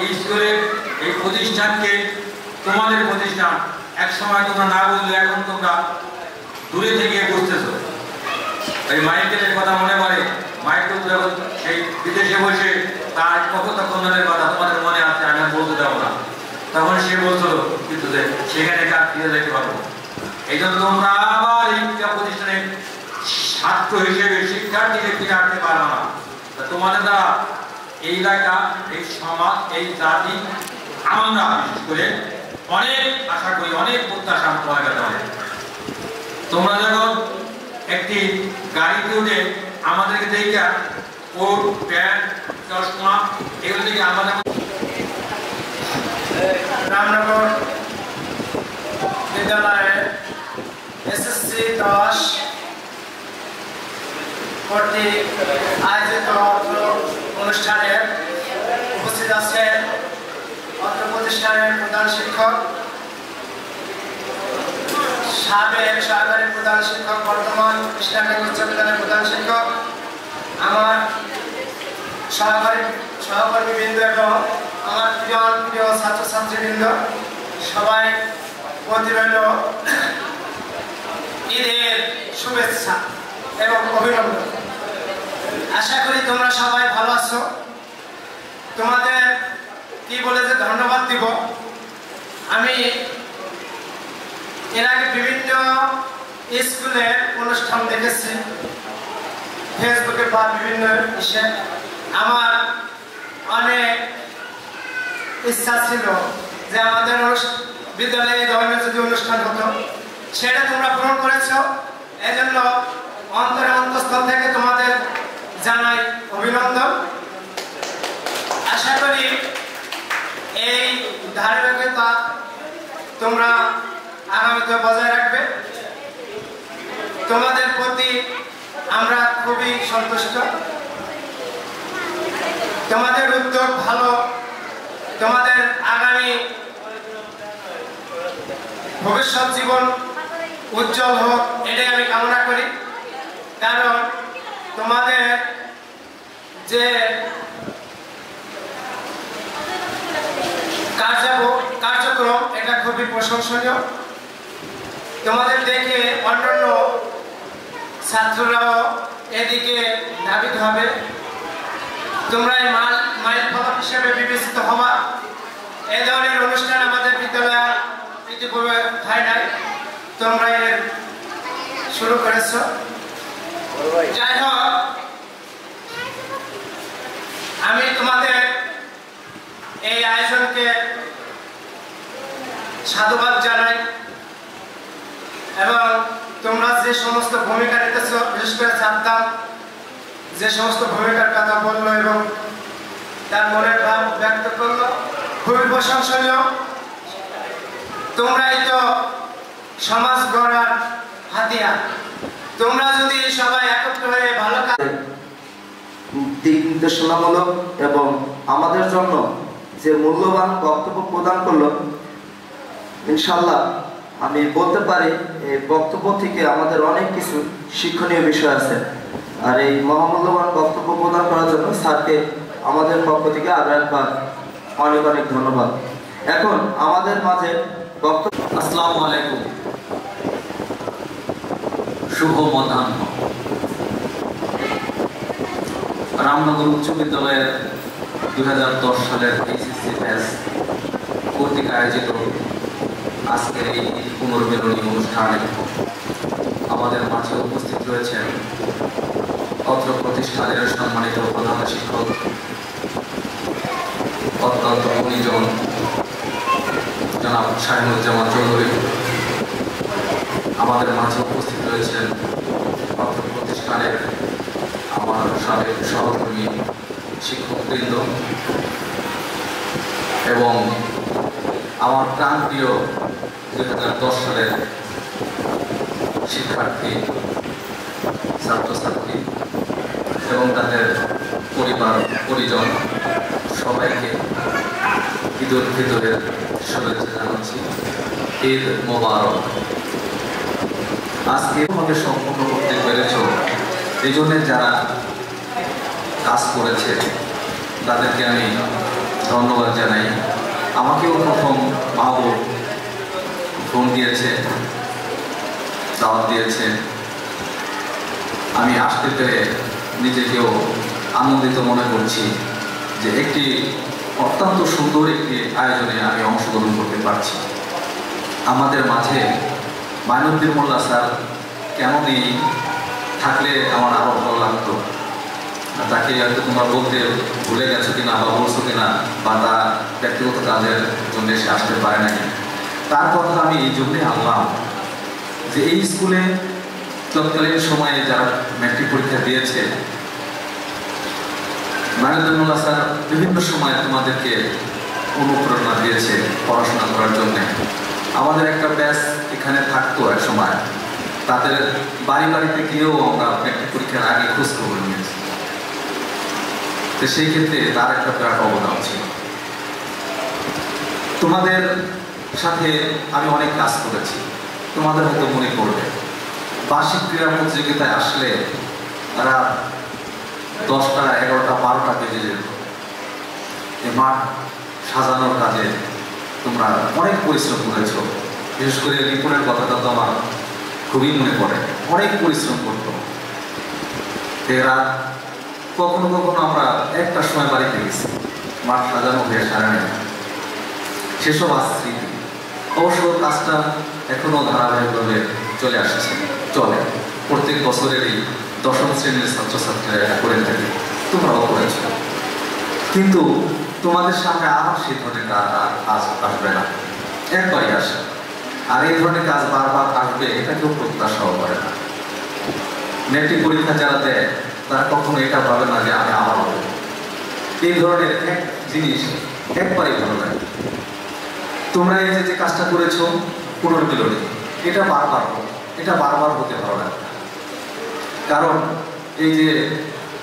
এই স্কুলের এই প্রতিষ্ঠানকে, তোমাদের প্রতিষ্ঠান এক সময় তোমরা না বুঝলে এখন তোমরা দূরে থেকে বুঝতেছো। এই মাইকেলের কথা মনে পড়ে, মাইকেল যখন সেই বিদেশে বসে তার কথোপকথনের কথা তোমাদের মনে আছে, আমি বলতে যাবো না, তখন সে বলছিল কিন্তু সেখানে কাজ ফিরে যেতে পারবো। এই জন্য তোমরা আবার এই প্রতিষ্ঠানের ছাত্র হিসেবে শিক্ষার্থীকে ফিরে আসতে পারো না। তোমাদের দ্বারা এই এলাকা, এই সমাজ, এই জাতি, আমরা বিশেষ করে অনেক আশা করি, অনেক প্রত্যাশা তোমার কাছে হবে। তোমরা যখন একটি গাড়িতে উঠে আমাদেরকে দেখে কোট, প্যান্ট, চশমা এগুলো থেকে আমাদের রামনগর বিদ্যালয়ে এসএসসি 10 কর্তৃক আয়োজিত অনুষ্ঠানে উপস্থিত আছেন অত্র প্রতিষ্ঠানের প্রধান শিক্ষক, সাবেক সহকারী প্রধান শিক্ষক, বর্তমান ইসলামিক উচ্চ বিদ্যালয়ের প্রধান শিক্ষক, আমার সহকর্মীবৃন্দ এবং আমার প্রিয় ছাত্রছাত্রীবৃন্দ, সবাই প্রতি রইল ঈদের শুভেচ্ছা এবং অভিনন্দন। আশা করি তোমরা সবাই ভালো আছো। তোমাদের কি বলে যে ধন্যবাদ দিব। আমি এর আগে বিভিন্ন স্কুলের অনুষ্ঠান দেখেছি ফেসবুকে বা বিভিন্ন ইসে। আমার অনেক ইচ্ছা ছিল যে আমাদের বিদ্যালয়ে এই ধরনের যদি অনুষ্ঠান হতো, সেটা তোমরা পূরণ করেছ। এই জন্য অন্তঃস্থল থেকে তোমাদের জানাই অভিনন্দন। আশা করি এই ধারাবাহিকতা তোমরা আগামীতে বজায় রাখবে। তোমাদের প্রতি আমরা খুবই সন্তুষ্ট। তোমাদের উদ্যোগ ভালো, তোমাদের আগামী ভবিষ্যৎ জীবন উজ্জ্বল হোক, এটাই আমি কামনা করি। কারণ তোমাদের যে কার্যক্রম এটা খুবই প্রশংসনীয়। তোমাদের দেখে অন্যান্য ছাত্ররাও এদিকে ধাবিত হবে। তোমরা এই মাইল ফলক হিসেবে বিবেচিত হবা। এই ধরনের অনুষ্ঠান আমাদের বিদ্যালয়ে ইতিপূর্বে হয় নাই, তোমরা এর শুরু করেছ। যাই হোক, আমি তোমাদের এই আয়োজনকে সাধুবাদ জানাই এবং তোমরা যে সমস্ত ভূমিকা নিতেছ, বিশেষ করে ছাত্র যে সমস্ত ভূমিকার কথা বললো এবং তার মনের ভাব ব্যক্ত করলো, খুবই প্রশংসনীয়। তোমরাই তো সমাজ গড়ার হাতিয়ার। তোমরা যদি সবাই একত্র হয়ে ভালো কাজ, দিক নির্দেশনামূলক এবং আমাদের জন্য যে মূল্যবান বক্তব্য প্রদান করলো, ইনশাল্লাহ আমি বলতে পারি এই বক্তব্য থেকে আমাদের অনেক কিছু শিক্ষণীয় বিষয় আছে। আর এই মহামূল্যবান বক্তব্য প্রদান করার জন্য স্যারকে আমাদের পক্ষ থেকে আরো একবার অনেক অনেক ধন্যবাদ। এখন আমাদের মাঝে বক্তব্য। আসসালামু আলাইকুম, শুভ মধ্যাহ্ন। রামনগর উচ্চ বিদ্যালয়ের 2010 সালের এইচএসসি ব্যাচ কর্তৃক আয়োজিত আজকের এই পুনর্মিলনী অনুষ্ঠানে আমাদের মাঝে উপস্থিত রয়েছেন অত্র প্রতিষ্ঠানের সম্মানিত প্রধান শিক্ষক, অত্যন্ত গুণীজন জনাব শাহিনুজ্জামান চৌধুরী। আমাদের মাঝে উপস্থিত রয়েছেন অত্র প্রতিষ্ঠানের আমার সাবেক সহকর্মী শিক্ষকবৃন্দ এবং আমার প্রাণপ্রিয় 2010 সালের শিক্ষার্থী, ছাত্রছাত্রী এবং তাদের পরিবার পরিজন সবাইকে ঈদ উল ফিতরের শুভেচ্ছা জানাচ্ছি। ঈদ মোবারক। আজকে এভাবে সম্পূর্ণ করতে পেরেছ, এই জন্য যারা কাজ করেছে তাদেরকে আমি ধন্যবাদ জানাই। আমাকেও প্রথম মাহবুব ফোন দিয়েছে, দাওয়াত দিয়েছে, আমি আসতে পেরে নিজেকেও আনন্দিত মনে করছি যে একটি অত্যন্ত সুন্দর একটি আয়োজনে আমি অংশগ্রহণ করতে পারছি। আমাদের মাঝে মাইনুদ্দিন মোল্লা স্যার কেন নেই, থাকলে আমার আরও ভালো লাগতো। তাকে হয়তো তোমরা বলতে ভুলে গেছো কিনা বা বলছো কিনা, বা তার ব্যক্তিগত কাজের জন্য সে আসতে পারে নাকি। তার কথা আমি এই জন্যে আনলাম যে এই স্কুলে তৎকালীন সময়ে যারা ম্যাট্রিক পরীক্ষা দিয়েছে, মাইনুদ্দিন মোল্লা স্যার বিভিন্ন সময় তোমাদেরকে অনুপ্রেরণা দিয়েছে পড়াশোনা করার জন্যে। আমাদের একটা ব্যাচ এখানে থাকতো এক সময়, তাদের বাড়ি বাড়িতে গিয়েও আমরা ম্যাট্রিক পরীক্ষার আগে খোঁজ খবর নিয়েছি। তো সেই ক্ষেত্রে তার একটা বিরাট অবদান ছিল। তোমাদের সাথে আমি অনেক কাজ করেছি, তোমাদের হয়তো মনে পড়বে বার্ষিক ক্রীড়া প্রতিযোগিতায় আসলে তারা 10টা, 11টা, 12টা বেজে যেত। এই মাঠ সাজানোর কাজে তোমরা অনেক পরিশ্রম করেছ। বিশেষ করে রিপনের কথাটা তো আমার খুবই মনে পড়ে, অনেক পরিশ্রম করতো এরা। কখনো কখনো আমরা 1টার সময় বাড়িতে গেছি, মাঠ সাজানো হয়ে সারা নেই, সেসব আসছি। অবশ্য কাজটা এখনো ধারাবাহিকভাবে চলে আসছে, চলে। প্রত্যেক বছরেরই 10ম শ্রেণীর ছাত্রছাত্রীরা এটা করে থাকে, তোমরাও করেছ। কিন্তু তোমাদের সামনে আর সেই ধরনের কাজ আসবে না, একবারই আসে। আর এই ধরনের কাজ বারবার আসবে এটা কেউ প্রত্যাশাও করে না। ম্যাট্রিক পরীক্ষা যারা দেয় তারা কখনো এটা ভাবে না যে আমি আবার হবে। এই ধরনের এক জিনিস একবারই ভালো লাগে। তোমরা এই যে কাজটা করেছো পুনর্মিলনী, এটা বারবার হতে ভালো লাগে। কারণ এই যে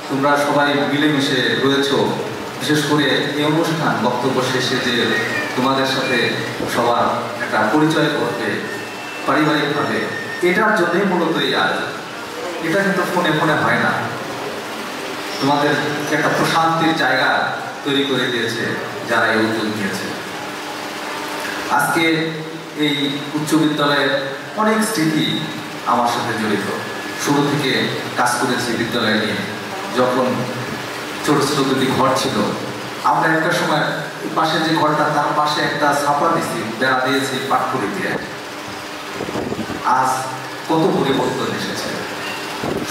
তোমরা সবাই মিলেমিশে রয়েছো, বিশেষ করে এই অনুষ্ঠান বক্তব্য শেষে যে তোমাদের সাথে সবার একটা পরিচয় করবে পারিবারিকভাবে, এটার জন্যই মূলত এই আয়োজন। এটা কিন্তু ফোনে ফোনে হয় না। তোমাদের একটা প্রশান্তির জায়গা তৈরি করে দিয়েছে যারা এই উদ্যোগ নিয়েছে। আজকে এই উচ্চ বিদ্যালয়ের অনেক স্মৃতি আমার সাথে জড়িত। শুরু থেকে কাজ করেছি বিদ্যালয় নিয়ে। যখন ছোট ছোট দুটি ঘর ছিল, আমরা একটা সময় পাশে যে ঘরটা তার পাশে একটা ছাপা দিয়েছি, বেড়া দিয়েছি পাটকুড়ি দিয়ে। আজ কত পরিবর্তন এসেছে,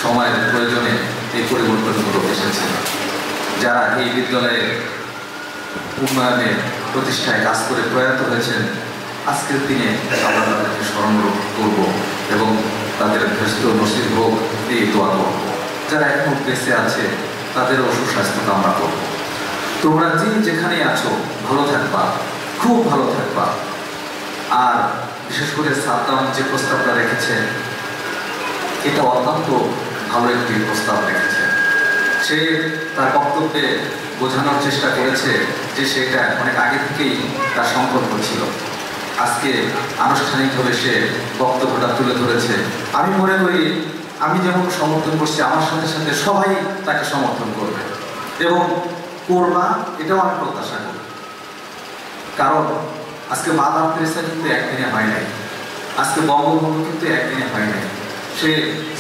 সময়ের প্রয়োজনে এই পরিবর্তনগুলো এসেছে। যারা এই বিদ্যালয়ের উন্নয়নে প্রতিষ্ঠায় কাজ করে প্রয়াত হয়েছেন, আজকের দিনে আমরা তাদেরকে স্মরণ করব এবং তাদের ভেস্ত নসিব হোক এই দোয়া করব। যারা এখন বেঁচে আছে তাদেরও সুস্বাস্থ্য কামনা করব। তোমরা যেখানে আছো ভালো থাকবা, খুব ভালো থাকবা। আর বিশেষ করে সাদ্দাম যে প্রস্তাবটা রেখেছে, এটা অত্যন্ত ভালো একটি প্রস্তাব রেখেছে। সে তার বক্তব্যে বোঝানোর চেষ্টা করেছে যে সেটা অনেক আগে থেকেই তার সংকল্প ছিল। আজকে আনুষ্ঠানিকভাবে সে বক্তব্যটা তুলে ধরেছে। আমি মনে করি আমি যেমন সমর্থন করছি, আমার সাথে সাথে সবাই তাকে সমর্থন করবে এবং করবা, এটাও আমি প্রত্যাশা করি। কারণ আজকে মাদার তেরেসা কিন্তু একদিনে হয় নাই, আজকে বঙ্গবন্ধু কিন্তু একদিনে হয় নাই। সে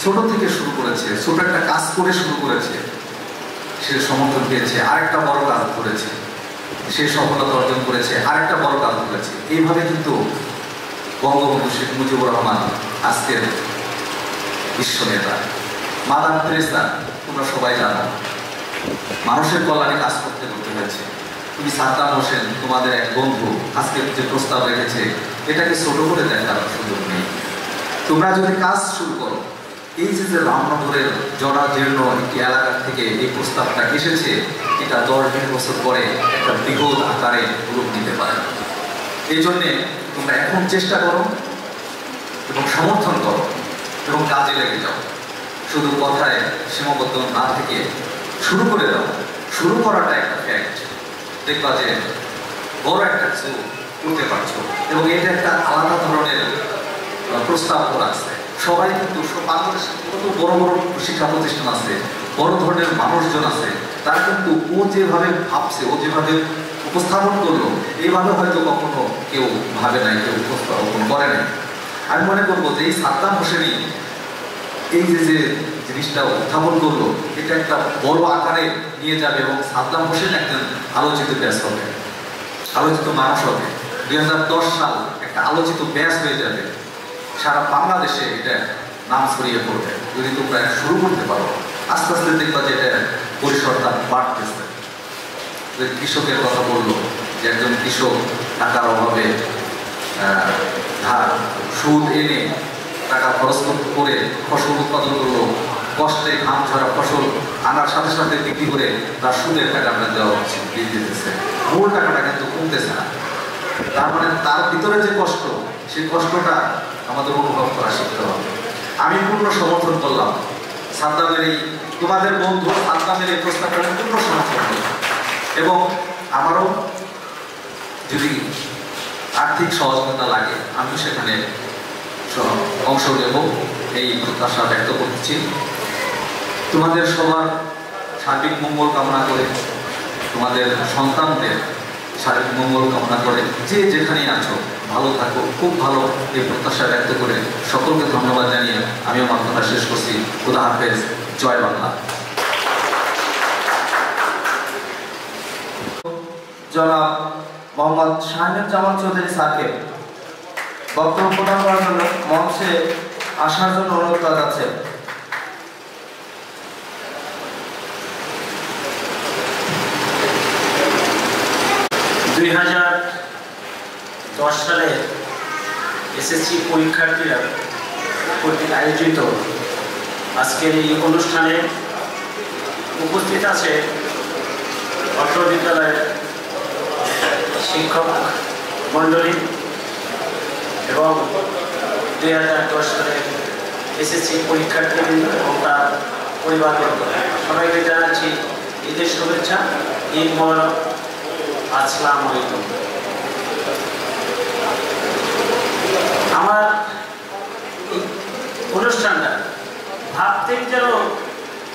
ছোট থেকে শুরু করেছে, ছোট একটা কাজ করে শুরু করেছে, সে সমর্থন পেয়েছে, আরেকটা বড় কাজ করেছে, সে সফলতা অর্জন করেছে, আরেকটা বড় কাজ করেছে। এইভাবে কিন্তু বঙ্গবন্ধু শেখ মুজিবুর রহমান আজকের বিশ্ব নেতা। মাদার তেরেসা তোমরা সবাই জানো, মানুষের কল্যাণে কাজ করতে করতে হয়েছে। তুমি সাদ্দাম হোসেন তোমাদের এক বন্ধু আজকে যে প্রস্তাব রেখেছে এটাকে ছোট করে দেখার সুযোগ নেই। তোমরা যদি কাজ শুরু করো, এই যে রামনগরের জরাজীর্ণ একটি এলাকা থেকে এই প্রস্তাবটা এসেছে, এটা 10-20 বছর পরে একটা বৃহৎ আকারে রূপ নিতে পারে। এই জন্যে তোমরা এখন চেষ্টা করো এবং সমর্থন করো এবং কাজে লেগে যাও। শুধু কথায় সীমাবদ্ধ না থেকে শুরু করে দাও। শুরু করাটা একটা ফ্যাক্ট, দেখবা যে বড় একটা কিছু করতে পারছো। এবং এটা একটা আলাদা ধরনের প্রস্তাব করা আছে। সবাই কিন্তু বাংলাদেশে কত বড় বড় শিক্ষা প্রতিষ্ঠান আছে, বড় ধরনের মানুষজন আছে, তারা কিন্তু ও যেভাবে ভাবছে, ও যেভাবে উপস্থাপন করলো, এইভাবে হয়তো কখনো কেউ ভাবে নাই, কেউ উপস্থাপন করে নাই। আমি মনে করবো যে এই সাদ্দাম হোসেনই এই যে জিনিসটা উত্থাপন করলো, এটা একটা বড় আকারে নিয়ে যাবে এবং সাদ্দাম হোসেন একজন আলোচিত ব্যাস হবে, আলোচিত মানুষ হবে। 2010 সাল একটা আলোচিত ব্যাস হয়ে যাবে, সারা বাংলাদেশে এটা নাম ছড়িয়ে পড়বে। যদি তোমরা শুরু করতে পারো, আস্তে আস্তে দেখবা যে এটা পরিসরটা বাড়তেছে। কৃষকের কথা বললো যে একজন কৃষক টাকার অভাবে সুদ এনে টাকা খরচ করে ফসল উৎপাদন করলো, কষ্টে ঘাম ঝরা ফসল আনার সাথে সাথে বিক্রি করে তার সুদের টাকা আমরা দেওয়া হচ্ছে, দিয়ে দিতেছে। মূল টাকাটা কিন্তু কমতেছে না। তার মানে তার ভিতরে যে কষ্ট, সেই কষ্টটা আমাদের অনুভব করা শিখতে হবে। আমি পূর্ণ সমর্থন করলাম সাদ্দামের এই, তোমাদের বন্ধু সাদ্দামের এই প্রস্তাবটা পূর্ণ সমর্থন করলাম। এবং আমারও যদি আর্থিক সহযোগিতা লাগে আমিও সেখানে অংশ নেব, এই প্রত্যাশা ব্যক্ত করছি। তোমাদের সবার সার্বিক মঙ্গল কামনা করে, তোমাদের সন্তানদের সার্বিক মঙ্গল কামনা করে, যে যেখানেই আছো ভালো থাকো, খুব ভালো, এই প্রত্যাশা ব্যক্ত করে সকলকে ধন্যবাদ জানিয়ে আমি আমার কথা শেষ করছি। খুদা হাফেজ, জয় বাংলা। জনাব মোহাম্মদ শাহিনুজ্জামান চৌধুরী স্যারকে বক্তব্য প্রদান করার জন্য মঞ্চে আসার জন্য অনুরোধ করা যাচ্ছে। সালে এসএসসি পরীক্ষার্থীরা কর্তৃক আয়োজিত আজকের এই অনুষ্ঠানে উপস্থিত আছে অত্র বিদ্যালয়ের শিক্ষক মণ্ডলী এবং 2010 সালে এসএসসি পরীক্ষার্থীবৃন্দ এবং তার পরিবারবর্গ, সবাইকে জানাচ্ছি ঈদের শুভেচ্ছা, ঈদ মোবারক, আসসালামু আলাইকুম। আমার অনুষ্ঠানটা ভাবতেই যেন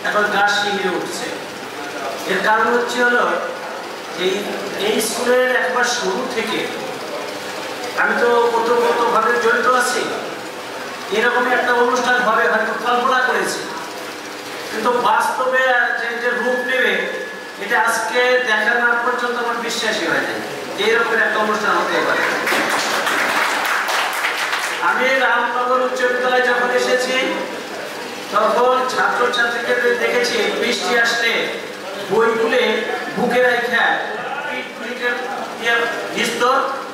এখন গা শিহরে উঠছে। এর কারণ হচ্ছে হলো এই স্কুলের একবার শুরু থেকে আমি তো ওতপ্রোতভাবে জড়িত আছি। এরকমই একটা অনুষ্ঠান হবে হয়তো কল্পনা করেছি, কিন্তু বাস্তবে যে রূপ নেবে এটা আজকে দেখা না পর্যন্ত আমার বিশ্বাসই হয় নাই এইরকম একটা অনুষ্ঠান হতে পারে। আমি রামনগর উচ্চ বিদ্যালয়ে যখন এসেছি তখন ছাত্রছাত্রীকে দেখেছি বৃষ্টি আসলে বইগুলো বুকে রেখে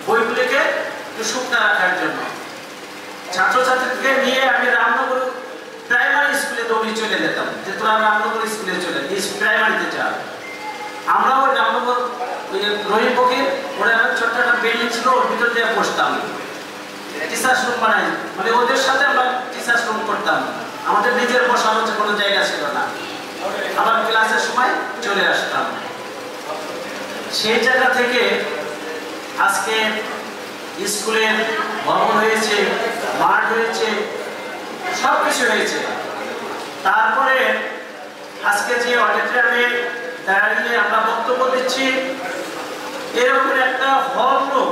বইগুলিকে শুকনা রাখার জন্য ছাত্রছাত্রীকে নিয়ে আমি রামনগর প্রাইমারি স্কুলে দৌড়ি চলে যেতাম যে তোরা রামনগর স্কুলে চলে প্রাইমারিতে যা। আমরা ওই রামনগর রহিম ফকির ওরা ছোট্ট একটা বিল্ডিং ছিল, ওর ভিতর দিয়ে বসতাম, টিচার্স রুম বানাই, মানে ওদের সাথে আমরা টিচার্স রুম করতাম। আমাদের নিজের বসার হচ্ছে কোনো জায়গা ছিল না, আবার ক্লাসের সময় চলে আসতাম। সেই জায়গা থেকে আজকে স্কুলের ভবন হয়েছে, মাঠ হয়েছে, সব কিছু হয়েছে। তারপরে আজকে যে অডিটোরিয়ামে দাঁড়িয়ে আমরা বক্তব্য দিচ্ছি, এরকম একটা হল রুম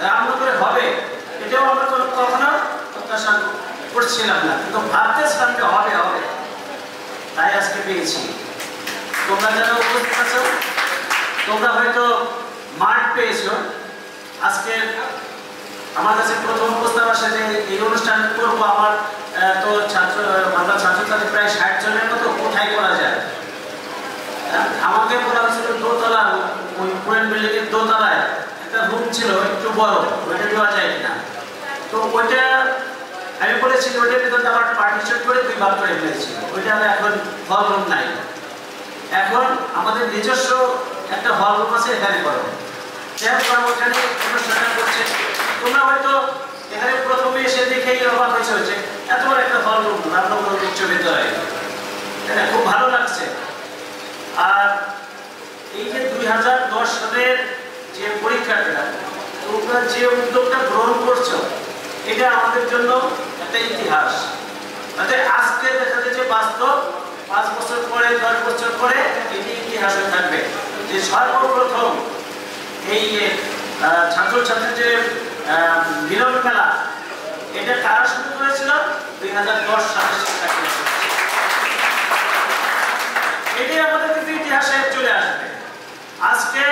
রামনগরে হবে এটাও আমরা কখনো প্রত্যাশা করছিলাম না, কিন্তু ভাবতেছিলাম যে হবে হবে, তাই আজকে পেয়েছি। তোমরা যারা উপস্থিত আছো তোমরা হয়তো মাঠ পেয়েছো, আজকে আমার কাছে প্রথম প্রস্তাব আসে যে এই অনুষ্ঠান করবো আমার তো আমরা ছাত্রছাত্রী প্রায় 60 জনের মতো, কোথায় করা যায়? আমাকে বলা হয়েছিল দোতলা, ওই পুরান বিল্ডিং এর দোতলায় একটা রুম ছিল একটু বড়, ওইটা দেওয়া যায় কিনা। তো ওইটা আমি বলেছি ওইটার ভিতরে আমার পার্টিশন করে 2 ভাগ করে ফেলেছি, ওইটা এখন হল রুম নাই। এখন আমাদের নিজস্ব একটা হল রুম আছে, এখানে করো। ওখানে অনুষ্ঠান করছে, তোমরা হয়তো এখানে প্রথমে এসে দেখেই অবাক হয়েছে এত বড় একটা হল রুম রামনগর উচ্চ বিদ্যালয়ে, এটা খুব ভালো লাগছে। আর এই যে 2010 সালের যে পরীক্ষার্থীরা তোমরা যে উদ্যোগটা গ্রহণ করছো, এটা আমাদের জন্য একটা ইতিহাস। আজকে দেখা যায় যে বাস্তব 5 বছর পরে 10 বছর পরে এটি ইতিহাস হয়ে থাকবে যে সর্বপ্রথম এই ছাত্রছাত্রীর যে মিলন মেলা, এটা কারা শুরু করেছিল? 2010 সালের শিক্ষার্থী। এটাই আমাদের কিন্তু ইতিহাসে চলে আসবে। আজকে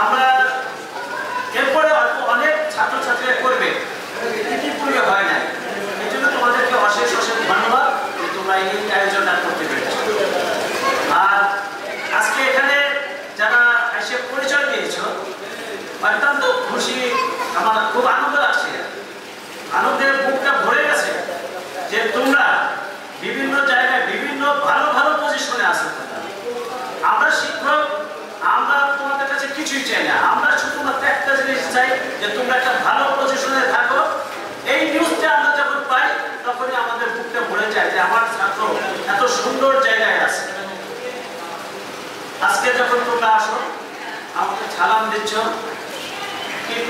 আমরা এরপরে অনেক ছাত্রছাত্রীরা করবে, ইতিপূর্বে হয় নাই। এই জন্য তোমাদেরকে অশেষ অশেষ ধন্যবাদ যে তোমরা এই আয়োজনটা করতে পেরেছো। আর আজকে এখানে যারা এসে পরিচয় দিয়েছ, অত্যন্ত খুশি, আমার খুব আনন্দ লাগছে, আনন্দের বুকটা ভরে গেছে যে তোমরা বিভিন্ন জায়গায় বিভিন্ন ভালো ভালো পজিশনে আছো। আমরা শিক্ষক, আমরা তোমাদের কাছে কিছুই চাই না, আমরা শুধুমাত্র একটা জিনিস চাই যে তোমরা একটা ভালো পজিশনে থাকো। এই নিউজটা আমরা যখন পাই তখনই আমাদের বুকটা ভরে যায় যে আমার ছাত্র এত সুন্দর জায়গায় আছে। আজকে যখন তোমরা আসো আমাকে সালাম দিচ্ছ,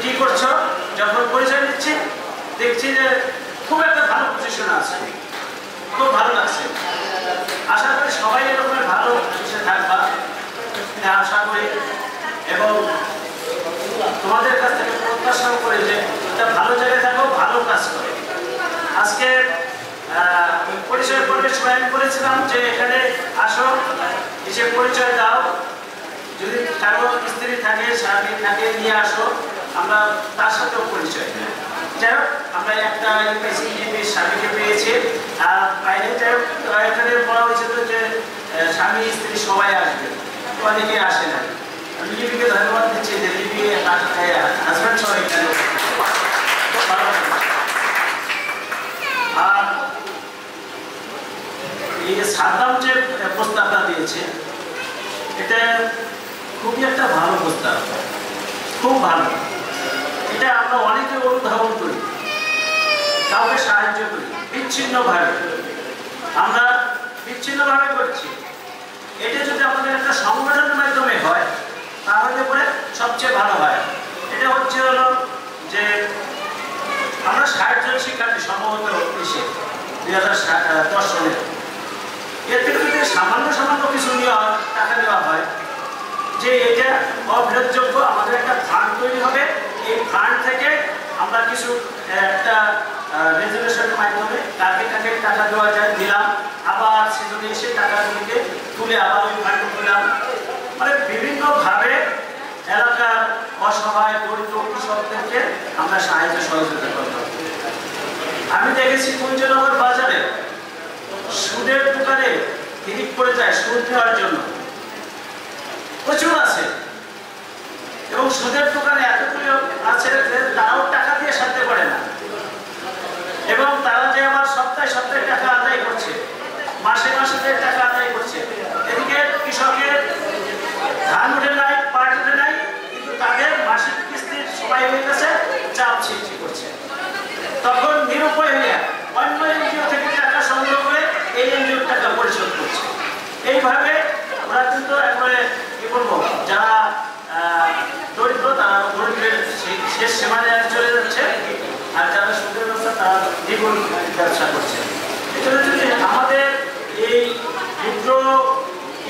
কি করছো, যখন পরিচয় দিচ্ছি দেখছি যে খুব একটা ভালো পজিশনে আছে, খুব ভালো লাগছে। আশা করি সবাই এরকম ভালো পজিশনে থাকবা, আশা করি। এবং তোমাদের কাছ থেকে প্রত্যাশা করে যে একটা ভালো জায়গায় থাকো, ভালো কাজ করে। আজকে পরিচয় পর্বে সময় আমি বলেছিলাম যে এখানে আসো, এসে পরিচয় দাও, যদি কারো স্ত্রী থাকে স্বামী থাকে নিয়ে আসো, আমরা তার সাথেও পরিচয় দিই। যাই হোক, আমরা একটা স্বামীকে পেয়েছি, আর বাইরে যাই হোক এখানে বলা হয়েছিল যে স্বামী স্ত্রী সবাই আসবে, অনেকে আসে না। আমি লিপিকে ধন্যবাদ দিচ্ছি যে লিপি হাজব্যান্ড সহ এখানে। আর এই সাদ্দাম যে প্রস্তাবটা দিয়েছে, এটা খুবই একটা ভালো প্রস্তাব, খুব ভালো। এটা আমরা অনেকে অনুধাবন করি, কাউকে সাহায্য করি বিচ্ছিন্নভাবে, আমরা বিচ্ছিন্নভাবে করছি। এটা যদি আমাদের একটা সংগঠনের মাধ্যমে হয় তাহলে পরে সবচেয়ে ভালো হয়। এটা হচ্ছে হলো যে আমরা 60 জন শিক্ষার্থী সম্ভবত এসে 2010 সালে, এর থেকে যদি সামান্য সামান্য কিছু টাকা দেওয়া হয়, যে এটা অবিরোধযোগ্য, আমাদের একটা ফান্ড তৈরি হবে। এই ফান্ড থেকে আমরা কিছু একটা রেজুলেশনের মাধ্যমে কাকে কাকে টাকা দেওয়া যায় দিলাম, আবার সেজন্য এসে টাকাগুলিকে তুলে আবার ওই ফান্ডে দিলাম। মানে বিভিন্নভাবে এলাকার অসহায় দরিদ্র কৃষকদেরকে আমরা সাহায্য সহযোগিতা করব। আমি দেখেছি কুঞ্জনগর বাজারে সুদের দোকানে হিরিক পড়ে যায় সুদ নেওয়ার জন্য, প্রচুর আছে। এবং সুদের দোকানে এতগুলো আছে যে তারাও টাকা দিয়ে সারতে পারে না, এবং তারা যে আবার সপ্তাহে সপ্তাহে টাকা আদায় করছে, মাসে মাসে টাকা আদায় করছে। এদিকে কৃষকের ধান উঠে নাই, পাট উঠে নাই, কিন্তু তাদের মাসিক কিস্তির সময় হয়ে গেছে, চাপ সৃষ্টি করছে। তখন নিরুপায় হয়ে অন্য এনজিও থেকে টাকা সংগ্রহ করে এই এনজিওর টাকা পরিশোধ করছে। এইভাবে ওরা কিন্তু একবারে কি বলবো, যারা দরিদ্র তারা দরিদ্রের শেষ সীমায় চলে যাচ্ছে, আর যারা সুদের ব্যবসা তারা দ্বিগুণ ব্যবসা করছে। এজন্য যদি আমাদের এই ক্ষুদ্র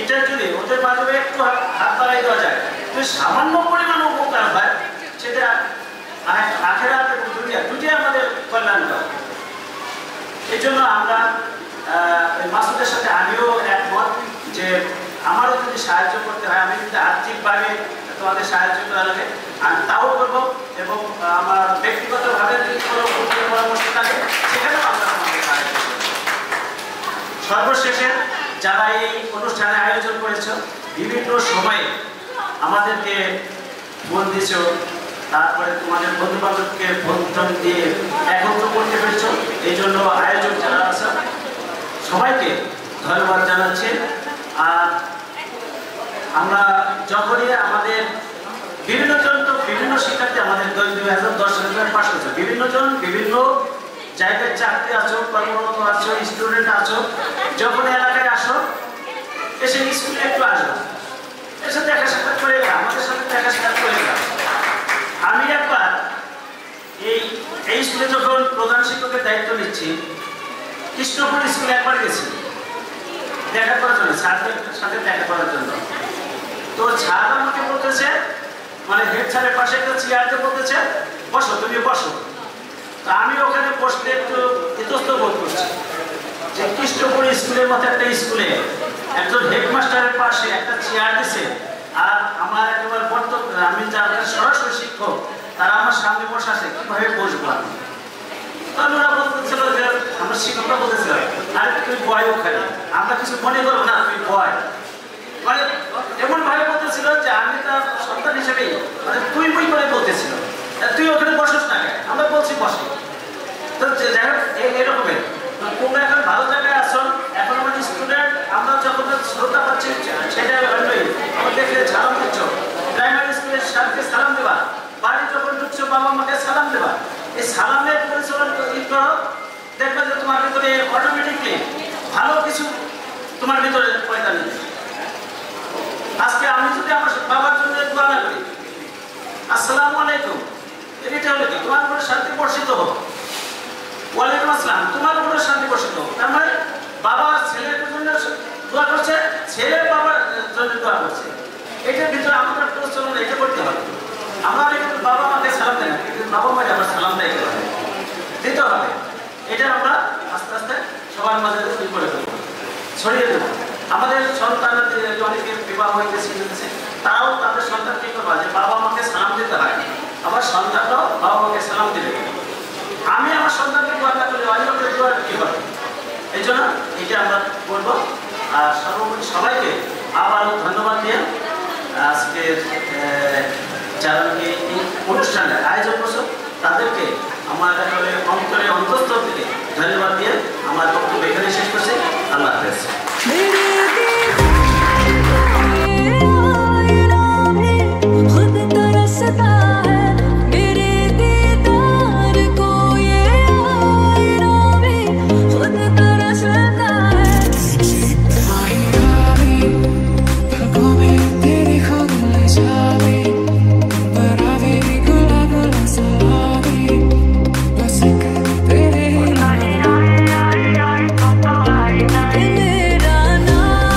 এটা যদি ওদের মাধ্যমে একটু হাত বাড়াই দেওয়া যায়, যদি সামান্য পরিমাণ উপকার হয়, সেটা আখেরাত এবং দুনিয়া দুটোই আমাদের কল্যাণ করে। এই জন্য আমরা মাসুদের সাথে আমিও একমত যে আমারও যদি সাহায্য করতে হয়, আমি যদি আর্থিকভাবে তোমাদের সাহায্য করা লাগে আমি তাও করবো। এবং আমার ব্যক্তিগতভাবে যদি কোনো পরামর্শ থাকে সেখানেও আমরা আমাদের সাহায্য করব। সর্বশেষে যারা এই অনুষ্ঠানে আয়োজন করেছ, বিভিন্ন সময়ে আমাদেরকে ফোন দিয়েছ, তারপরে তোমাদের বন্ধু বান্ধবকে ফোন দিয়ে একত্র করতে পেরেছ, এই জন্য আয়োজক যারা আছে সবাইকে ধন্যবাদ জানাচ্ছি। আর আমরা যখনই আমাদের বিভিন্ন জন তো বিভিন্ন শিক্ষার্থী আমাদের 2010 সালে পাশ করেছে, বিভিন্ন জন বিভিন্ন জায়গায় চাকরি আছো, কর্মরত আছো, স্টুডেন্ট আছো, যখন এলাকায় আসো এসে স্কুলে একটু আসো, এসে দেখা সাক্ষাৎ করে গেলাম, আমাদের সাথে দেখা সাক্ষাৎ করে গেলাম। আমি একবার এই স্কুলে যখন প্রধান শিক্ষকের দায়িত্ব নিচ্ছি, কৃষ্ণপুর স্কুলে একবার গেছি দেখা করার জন্য, স্যারদের সাথে দেখা করার জন্য। তো স্যার আমাকে বলতেছে, মানে হেড স্যারের পাশে একটা চেয়ারতে বলতেছে বসো, তুমি বসো। তো আমি ওখানে বসতে একটু ইতস্ত বোধ করছি যে কৃষ্ণপুর স্কুলের মতো একটা স্কুলে একজন হেডমাস্টারের পাশে একটা চেয়ার দিছে, আর আমার একেবারে আমি যারা সরাসরি শিক্ষক তারা আমার সামনে বসে আছে, কিভাবে বসবো আমি? ওরা বলতেছিল যে আমার শিক্ষকরা বলতেছিল আরে তুই বয় ওখানে, আমরা কিছু মনে করবো না, তুই বয়। মানে এমন ভাবে বলতেছিল যে আমি তার সন্তান হিসেবেই মানে তুই মুই করে বলতেছিল, তুই ওখানে বসিস না কেন? আমরা বলছি বসে। তো যাই হোক এরকমের তোমরা এখন ভালো জায়গায় আসো, এখন আমাদের স্টুডেন্ট আমরা যখন শ্রদ্ধা পাচ্ছি সেটা আমরা দেখলে সালাম দিচ্ছ, প্রাইমারি স্কুলের স্যারকে সালাম দেবা, বাড়ি যখন ঢুকছো বাবা মাকে সালাম দেবা, এই সালামের পরিচালন করো, দেখবে যে তোমার ভিতরে অটোমেটিকলি ভালো কিছু তোমার ভিতরে পয়দা নেই। আজকে আমি যদি আমার বাবার জন্য দোয়া না করি আসসালামু আলাইকুম, এটা হলো কি তোমার উপরে শান্তি বর্ষিত হোক, ওয়ালাইকুম আসসালাম তোমার উপরে শান্তি বর্ষিত হোক, তার মানে বাবা ছেলের জন্য দোয়া করছে, ছেলে বাবার জন্য দোয়া করছে, এটার ভিতরে আমাদের প্রচলন এটা করতে হবে। আমরা কিন্তু বাবা মাকে সালাম দেয় না, কিন্তু বাবা মাকে আবার সালাম দিতে হবে। এটা আমরা আস্তে আস্তে সবার মাঝে করে দেবো, ছড়িয়ে দেবো। আমাদের সন্তানরা অনেকে বিবাহ হয়ে গেছে, তারাও তাদের সন্তান কি করবা যে বাবা মাকে সালাম দিতে হয়, আবার সন্তানরাও বাবা মাকে সালাম দিবে। আমি আমার সন্তানকে দোয়া না করলে অন্যকে দোয়া কি হবে? এই জন্য এটা আমরা করবো। আর সর্বোপরি সবাইকে আবারও ধন্যবাদ দিয়ে আজকে যারা এই অনুষ্ঠানের আয়োজন করছো তাদেরকে আমার অন্তরে অন্তঃস্থল থেকে ধন্যবাদ দিয়ে আমার বক্তব্য এখানে শেষ করছি। আল্লাহ হাফেজ। मेरा नाम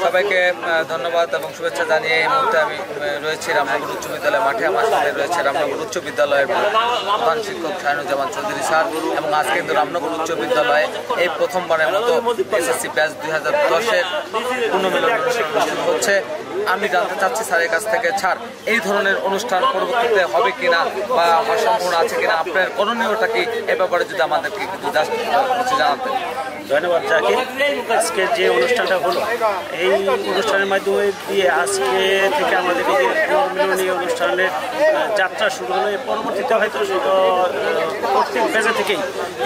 সবাইকে ধন্যবাদ এবং শুভেচ্ছা জানিয়ে এই মুহূর্তে আমি রয়েছি রামনগর উচ্চ বিদ্যালয় মাঠে। আমার সাথে রয়েছে রামনগর উচ্চ বিদ্যালয়ের প্রধান শিক্ষক শাহিনুজ্জামান চৌধুরী স্যার। এবং আজকে কিন্তু রামনগর উচ্চ বিদ্যালয়ে এই প্রথমবারের মতো এসএসসি ব্যাচ 2010-এর পুনর্মিলন অনুষ্ঠান হচ্ছে। আমি জানতে চাচ্ছি স্যারের কাছ থেকে, স্যার এই ধরনের অনুষ্ঠান পরবর্তীতে হবে কিনা বা আমার সম্পূর্ণ আছে কিনা, আপনার করণীয়টা কি, এ ব্যাপারে যদি আমাদেরকে কিন্তু জাস্ট কিছু জানাতেন। ধন্যবাদ জাকির। আজকে যে অনুষ্ঠানটা হলো, এই অনুষ্ঠানের মাধ্যমে দিয়ে আজকে থেকে আমাদের এই পুনর্মিলনী অনুষ্ঠানের যাত্রা শুরু হলো। পরবর্তীতে হয়তো প্রত্যেক পেজে থেকেই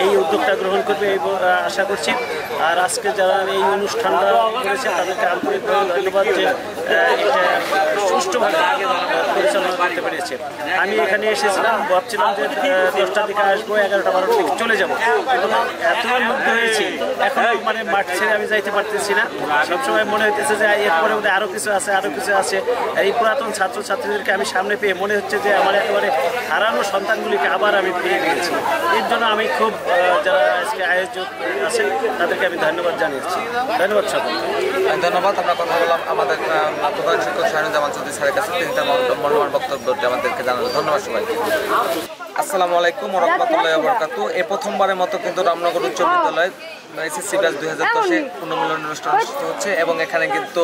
এই উদ্যোগটা গ্রহণ করবে এই আশা করছি। আর আজকে যারা এই অনুষ্ঠানটা করেছে তাদেরকে আন্তরিকভাবে ধন্যবাদ যে এটা সুষ্ঠুভাবে আগে পরিচালনা করতে পেরেছে। আমি এখানে এসেছিলাম, ভাবছিলাম যে 10টার দিকে আসবো, 11টা-12টার দিকে চলে যাবো, এবং এতই মুগ্ধ হয়েছি এখন মানে মাঠ ছেড়ে আমি যাইতে পারতেছি না। সবসময় মনে হইতেছে যে এরপরে বোধহয় আরও কিছু আছে, আরও কিছু আছে। এই পুরাতন ছাত্রছাত্রীদেরকে আমি সামনে পেয়ে মনে হচ্ছে যে আমার একেবারে হারানো সন্তানগুলিকে আবার আমি পেয়ে গিয়েছি। এর জন্য আমি খুব যারা আজকে আয়োজক আছেন তাদেরকে আমি ধন্যবাদ জানিয়েছি। ধন্যবাদ সকলকে। ধন্যবাদ। আমরা কথা বললাম আমাদের প্রধান শিক্ষক শাহিনুজ্জামান চৌধুরী স্যারের কাছে। তিনি তার মূল্যবান বক্তব্যটি আমাদেরকে জানালেন। ধন্যবাদ সবাইকে। আসসালামু আলাইকুম ওয়া রাহমাতুল্লাহি ওয়া বারাকাতুহু। এই প্রথমবারের মতো কিন্তু রামনগর উচ্চ বিদ্যালয় এসএসসি ব্যাচ 2010-এ পুনর্মিলন অনুষ্ঠান অনুষ্ঠিত হচ্ছে এবং এখানে কিন্তু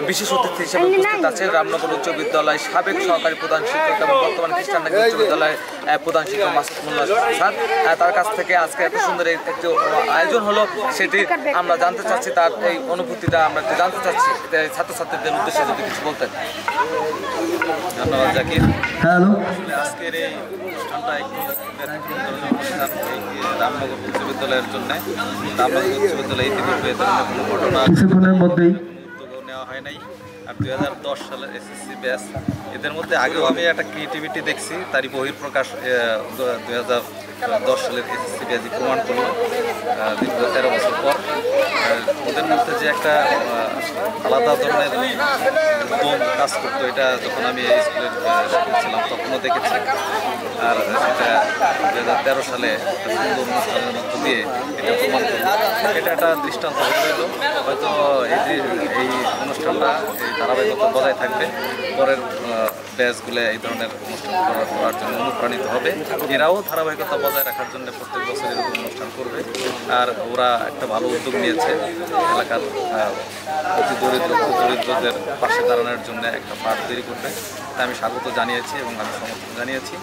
বিশেষ অতিথি হিসেবে উপস্থিত আছে রামনগর উচ্চ বিদ্যালয় সাবেক সহকারী প্রধান শিক্ষক এবং বর্তমান খ্রিস্টানগর উচ্চ বিদ্যালয়ের প্রধান শিক্ষক মাসুদ মোল্লা স্যার। তার কাছ থেকে আজকে এত সুন্দর একটি আয়োজন হলো, সেটি আমরা জানতে চাচ্ছি, তার এই অনুভূতিটা আমরা একটু জানতে চাচ্ছি ছাত্রছাত্রীদের উদ্দেশ্যে যদি কিছু বলতেন। ধন্যবাদ জাকির। হ্যালো, আজকের এই অনুষ্ঠানটা একটু অনুষ্ঠান রামনগর উচ্চ বিদ্যালয়ের জন্য। রামনগর উচ্চ বিদ্যালয় ইতিপূর্বে কোনো ঘটনা কিছুক্ষণের মধ্যেই উদ্যোগ নেওয়া হয় নাই। আর 2010 সালের এসএসসি ব্যাচ, এদের মধ্যে আগেও আমি একটা ক্রিয়েটিভিটি দেখছি, তারই বহিঃপ্রকাশ 2010 সালের এসএসসি ব্যাচই প্রমাণ করলো দীর্ঘ 13 বছর পর। ওদের মধ্যে যে একটা আলাদা ধরনের উদ্যম কাজ করতো, এটা যখন আমি এই স্কুলের ছিলাম তখনও দেখেছি। আর সেটা 2013 সালে সুন্দর অনুষ্ঠানের মধ্য দিয়ে এটা প্রমাণ করলো। এটা একটা দৃষ্টান্ত হয়ে গেল, হয়তো এই অনুষ্ঠানটা এই ধারাবাহিকতা বজায় থাকবে, পরের ব্যাচগুলো এই ধরনের অনুষ্ঠান করার জন্য অনুপ্রাণিত হবে। এরাও ধারাবাহিকতা বজায় রাখার জন্য প্রত্যেক বছর এরকম অনুষ্ঠান করবে। আর ওরা একটা ভালো উদ্যোগ নিয়েছে এলাকার অতি দরিদ্রদের পাশে দাঁড়ানোর জন্য একটা পাঠ তৈরি করবে, তা আমি স্বাগত জানিয়েছি এবং আমি সমর্থন জানিয়েছি।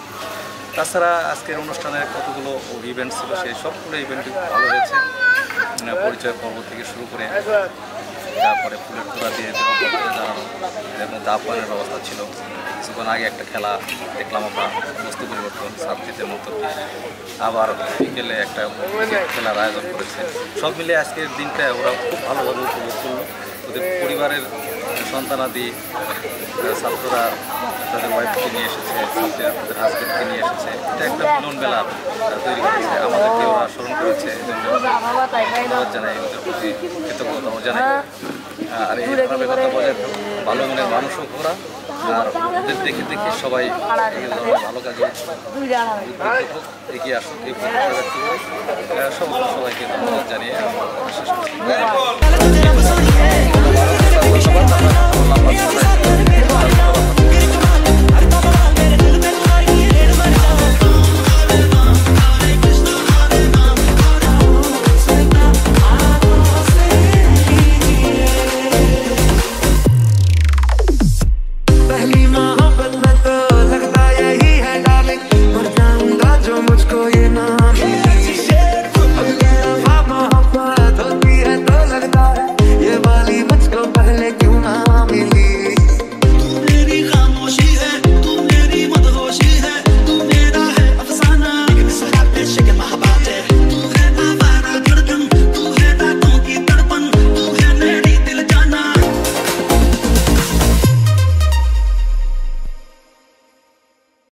তাছাড়া আজকের অনুষ্ঠানের কতগুলো ইভেন্ট ছিল, সেই সবগুলো ইভেন্টই ভালো হয়েছে। পরিচয় পর্ব থেকে শুরু করে তারপরে ফুলের তোড়া দিয়ে জানানো, এর মধ্যে আহ্বানের ব্যবস্থা ছিল। কিছুক্ষণ আগে একটা খেলা দেখলাম আমরা, বস্তু পরিবর্তন ছাত্রীদের মতো, আবার বিকেলে একটা খেলার আয়োজন করেছে। সব মিলে আজকের দিনটা ওরা খুব ভালোভাবে উপভোগ করলো। ওদের পরিবারের সন্তানাদি ছাত্ররা তাদের ওয়াইফকে নিয়ে এসেছে, ছাত্রীরা তাদের হাজবেন্ডকে নিয়ে এসেছে। এটা একটা মিলন মেলা তৈরি করেছে, আমাদেরকে ওরা স্মরণ করেছে, ধন্যবাদ জানাই, ওদের প্রতি কৃতজ্ঞতাও জানাই। আর এই ধারাবাহিকতা বজায় ভালো মনের মানুষও ওরা, আর ওদের দেখে দেখে সবাই এই ধরনের ভালো কাজে এগিয়ে আসুক, এই প্রত্যাশা ব্যক্ত করে সবাইকে ধন্যবাদ জানিয়ে শেষ করছি।